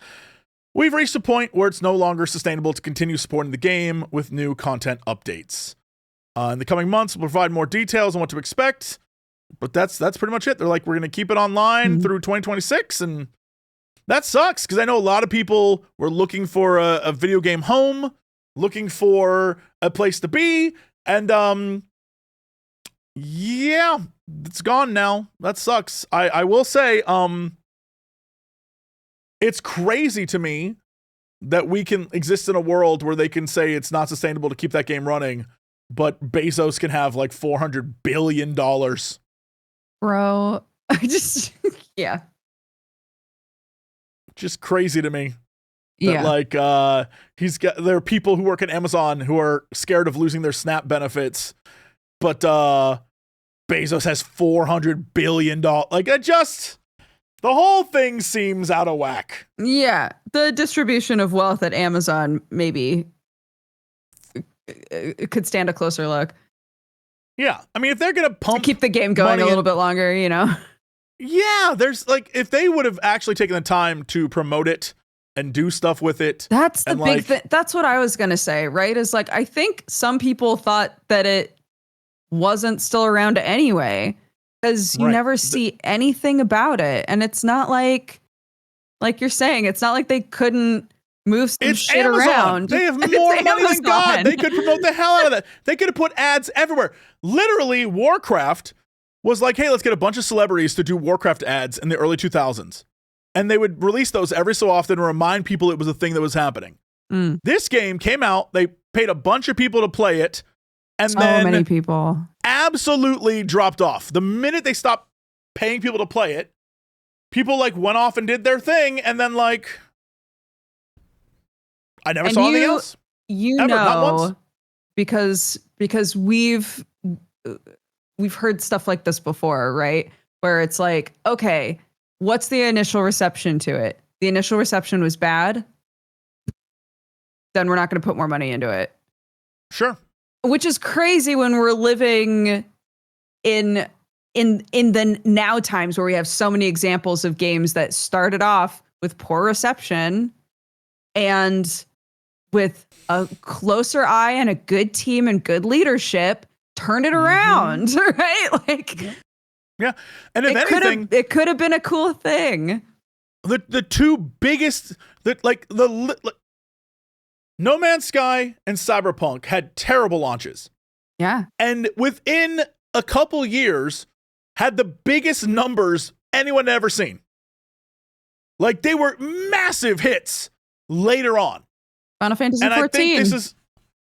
we've reached a point where it's no longer sustainable to continue supporting the game with new content updates. In the coming months, we'll provide more details on what to expect, but that's pretty much it. They're like, we're going to keep it online through 2026, and that sucks because I know a lot of people were looking for a video game home, looking for a place to be, and yeah, it's gone now. That sucks. I will say, it's crazy to me that we can exist in a world where they can say it's not sustainable to keep that game running, but Bezos can have like $400 billion. Bro, I just, yeah. Just crazy to me. Yeah. Like, there are people who work at Amazon who are scared of losing their SNAP benefits, but Bezos has $400 billion. Like, the whole thing seems out of whack. Yeah. The distribution of wealth at Amazon maybe could stand a closer look. Yeah. I mean, if they're going to pump, keep the game going a little bit longer, you know? Yeah. There's like, if they would have actually taken the time to promote it and do stuff with it. That's the and big thing. That's what I was going to say, right? Is like, I think some people thought that it wasn't still around anyway, because you never see anything about it. And it's not like you're saying, it's not like they couldn't move some shit Amazon. Around. They have more money than God. They could promote the hell out of that. They could have put ads everywhere. Literally, Warcraft was like, hey, let's get a bunch of celebrities to do Warcraft ads in the early 2000s. And they would release those every so often to remind people it was a thing that was happening. This game came out. They paid a bunch of people to play it. And then many people absolutely dropped off. The minute they stopped paying people to play it, people like went off and did their thing. And then like, I never saw anything else. You ever, not once. because we've heard stuff like this before, right? Where it's like, okay, what's the initial reception to it? The initial reception was bad. Then we're not going to put more money into it. Sure. Which is crazy when we're living in the now times where we have so many examples of games that started off with poor reception and with a closer eye and a good team and good leadership, turn it around, right? Like, yeah. And if anything, it could have been a cool thing. The two biggest, No Man's Sky and Cyberpunk had terrible launches. Yeah. And within a couple years, had the biggest numbers anyone had ever seen. Like, they were massive hits later on. Final Fantasy XIV. I think this is,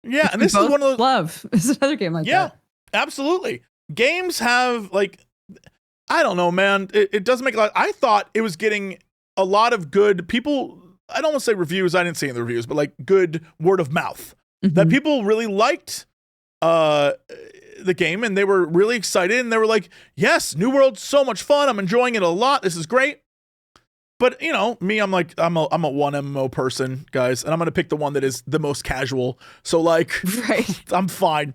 and this is one of those. Love. This is another game like that. Yeah, absolutely. Games have, like, I don't know, man. It doesn't make a lot. I thought it was getting a lot of good people. I don't want to say reviews. I didn't see any of the reviews, but like good word of mouth that people really liked the game and they were really excited and they were like, yes, New World's so much fun. I'm enjoying it a lot. This is great. But you know, me, I'm like, I'm a one MMO person, guys, and I'm going to pick the one that is the most casual. So like, I'm fine.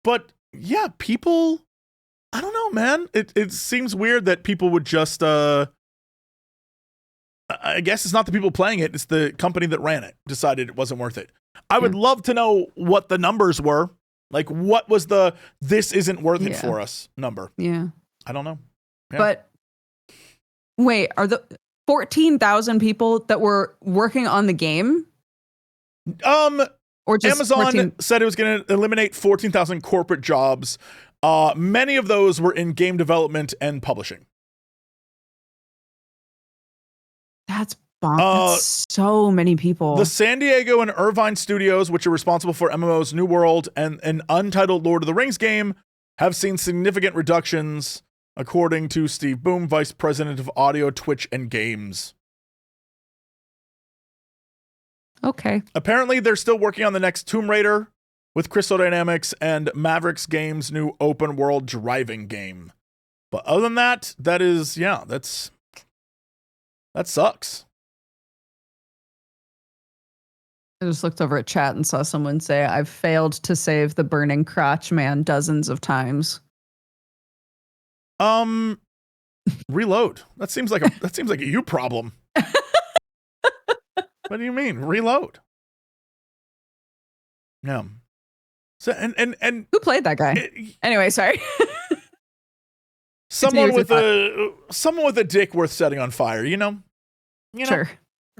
But yeah, people, I don't know, man. It seems weird that people would just, I guess it's not the people playing it. It's the company that ran it decided it wasn't worth it. I would love to know what the numbers were. Like, what was the this isn't worth it for us number? Yeah. I don't know. Yeah. But wait, are the 14,000 people that were working on the game? Or just Amazon said it was going to eliminate 14,000 corporate jobs. Many of those were in game development and publishing. That's so many people. The San Diego and Irvine studios, which are responsible for MMOs New World and an untitled Lord of the Rings game, have seen significant reductions, according to Steve Boom, Vice President of Audio, Twitch, and Games. Okay. Apparently, they're still working on the next Tomb Raider with Crystal Dynamics and Mavericks Games' new open world driving game. But other than that, that sucks. I just looked over at chat and saw someone say, I've failed to save the burning crotch man dozens of times. Reload. That seems like a you problem. What do you mean? Reload. Yeah. So and who played that guy? Anyway, sorry. Someone with a dick worth setting on fire, you know? Sure.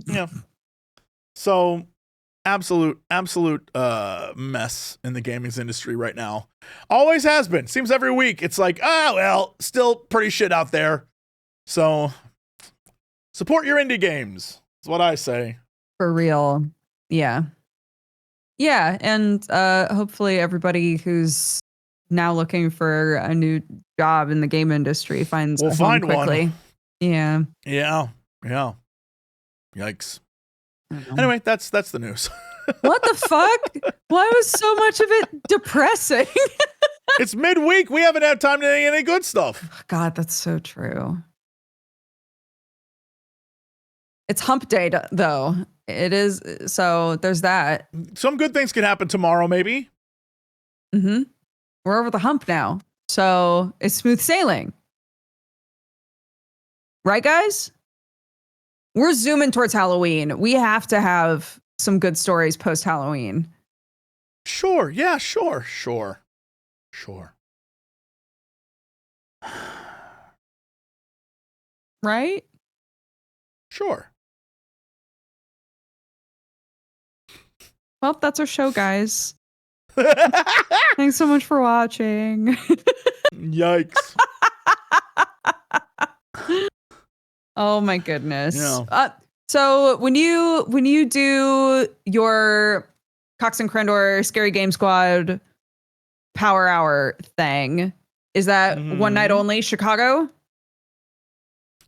Yeah. So absolute mess in the gaming industry right now. Always has been. Seems every week it's like, still pretty shit out there. So support your indie games. That's what I say. For real. Yeah. Yeah, and hopefully everybody who's now looking for a new job in the game industry finds a home quickly. One. Yeah. Yeah. Yeah. Yikes. Anyway, that's the news. What the fuck? Why was so much of it depressing? It's midweek. We haven't had time to do any good stuff. God, that's so true. It's hump day, though. It is. So there's that. Some good things can happen tomorrow, maybe. Mm-hmm. We're over the hump now. So it's smooth sailing. Right, guys? we're zooming towards Halloween. We have to have some good stories post Halloween. Sure. Yeah, sure. Right? Sure. Well, that's our show, guys. Thanks so much for watching. Yikes. Oh my goodness. Yeah. So when you do your Cox and Crendor Scary Game Squad Power Hour thing, is that one night only, Chicago?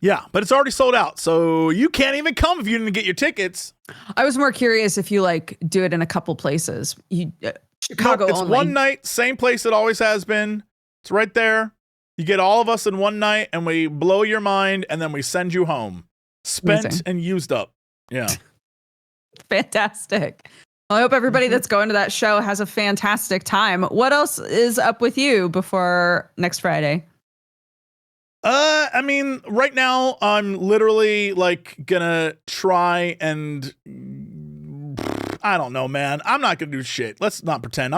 Yeah, but it's already sold out, so you can't even come if you didn't get your tickets. I was more curious if you like do it in a couple places. Chicago nope, it's only. one night, same place it always has been. It's right there. You get all of us in one night, and we blow your mind, and then we send you home, spent Amazing. and used up. Yeah, fantastic. Well, I hope everybody that's going to that show has a fantastic time. What else is up with you before next Friday? I mean, right now I'm literally like gonna try and I don't know, man. I'm not gonna do shit. Let's not pretend.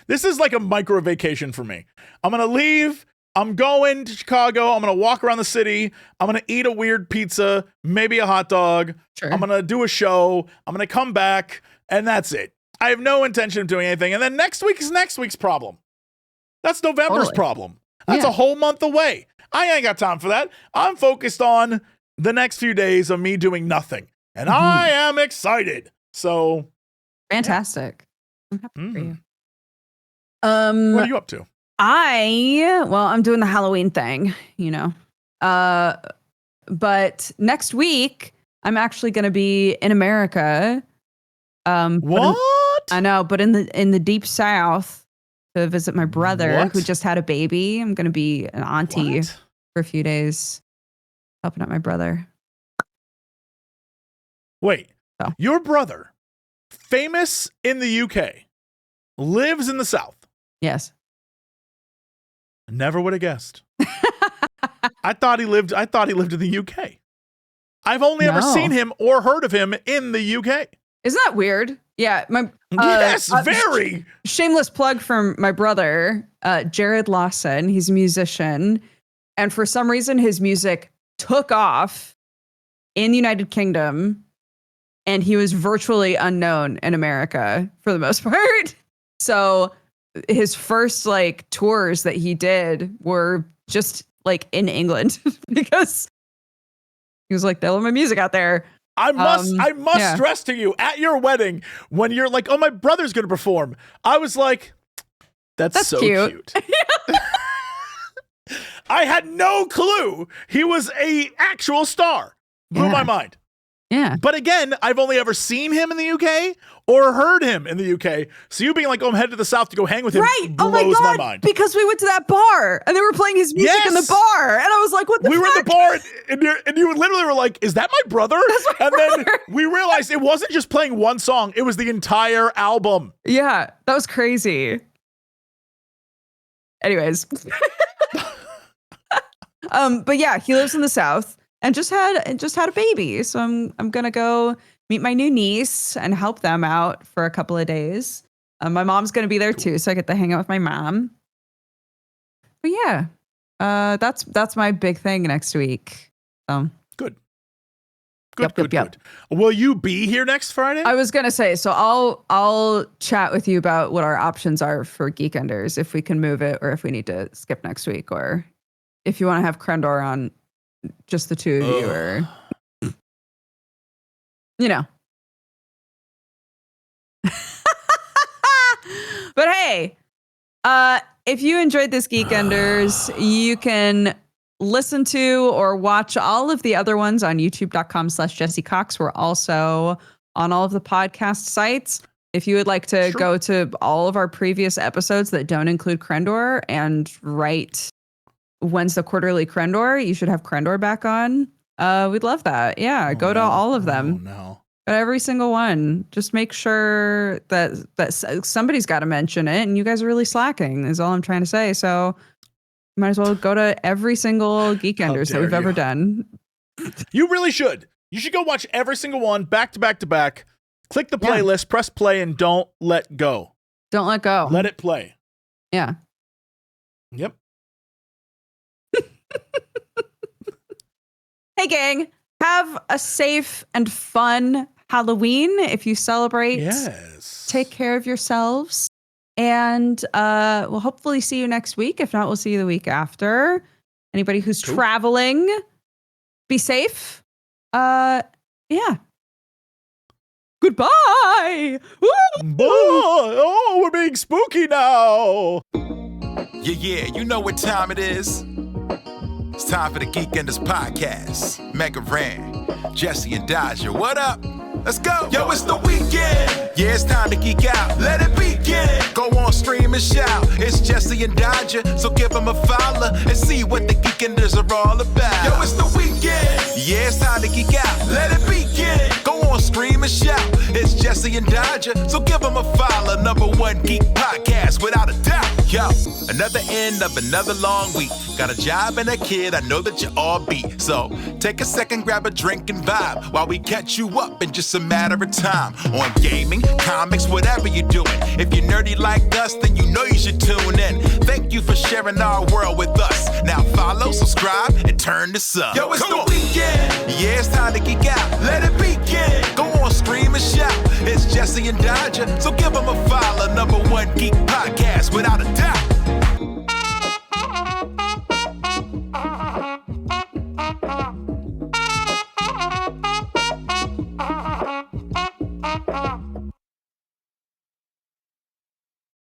This is like a micro vacation for me. I'm gonna leave. I'm going to Chicago. I'm gonna walk around the city. I'm gonna eat a weird pizza, maybe a hot dog. Sure. I'm gonna do a show. I'm gonna come back, and that's it. I have no intention of doing anything. And then next week is next week's problem. That's November's problem. That's a whole month away. I ain't got time for that. I'm focused on the next few days of me doing nothing. And I am excited. So fantastic. I'm happy for you. What are you up to? I'm doing the Halloween thing, you know. But next week I'm actually going to be in America. What? I know, but in the deep South to visit my brother who just had a baby. I'm going to be an auntie for a few days, helping out my brother. Wait, your brother, famous in the UK, lives in the South. Yes. Never would have guessed. I thought he lived in the UK. I've only ever seen him or heard of him in the UK. Isn't that weird? Yeah, yes, very shameless plug from my brother, Jared Locsin. He's a musician, and for some reason, his music took off in the United Kingdom, and he was virtually unknown in America for the most part. So his first like tours that he did were just like in England because he was like, "They love my music out there." I must stress to you at your wedding when you're like, "Oh, my brother's going to perform." I was like, that's so cute. I had no clue he was a actual star. Blew my mind. Yeah. But again, I've only ever seen him in the UK or heard him in the UK. So you being like, "Oh, I'm headed to the South to go hang with him," blows my mind. Because we went to that bar and they were playing his music in the bar. And I was like, what the fuck? We were in the bar and you literally were like, "Is that my brother?" Then we realized it wasn't just playing one song. It was the entire album. Yeah, that was crazy. Anyways. But yeah, he lives in the South and just had a baby. So I'm going to go meet my new niece and help them out for a couple of days. My mom's going to be there too, so I get to hang out with my mom. But yeah, that's my big thing next week. Good. Yep. Will you be here next Friday? I was gonna say, so I'll chat with you about what our options are for Geekenders, if we can move it or if we need to skip next week, or if you want to have Crendor on just the two of you, or you know. But hey, if you enjoyed this Geekenders, you can listen to or watch all of the other ones on youtube.com/Jessie Cox. We're also on all of the podcast sites. If you would like to go to all of our previous episodes that don't include Crendor and write when's the quarterly Crendor, you should have Crendor back on. We'd love that. Yeah, go to all of them. Go to every single one. Just make sure that somebody's got to mention it, and you guys are really slacking is all I'm trying to say. So might as well go to every single Geekenders that we've ever done. You really should. You should go watch every single one back to back to back. Click the playlist, press play, and don't let go. Don't let go. Let it play. Yeah. Yep. Hey, gang. Have a safe and fun Halloween if you celebrate. Yes. Take care of yourselves. And we'll hopefully see you next week. If not, we'll see you the week after. Anybody who's traveling, be safe. Yeah. Goodbye. Bye. Oh, we're being spooky now. Yeah, you know what time it is. It's time for the Geekenders podcast. MegaRan, Jesse and Dodger, what up? Let's go. Yo, it's the weekend. Yeah, it's time to geek out. Let it begin. Go on, stream and shout. It's Jesse and Dodger, so give them a follow and see what the Geekenders are all about. Yo, it's the weekend. Yeah, it's time to geek out. Let it begin. Go on, stream and shout. It's Jesse and Dodger, so give them a follow. #1 geek podcast, without a doubt. Yo, another end of another long week. Got a job and a kid, I know that you all beat. So take a second, grab a drink and vibe while we catch you up in just a matter of time. On gaming, comics, whatever you're doing. If you're nerdy like us, then you know you should tune in. Thank you for sharing our world with us. Now follow, subscribe, and turn this up. Yo, it's the weekend. Yeah, it's time to geek out. Let it begin. Go on, scream and shout. It's Jesse and Dodger, so give them a follow. #1 geek podcast, without a doubt.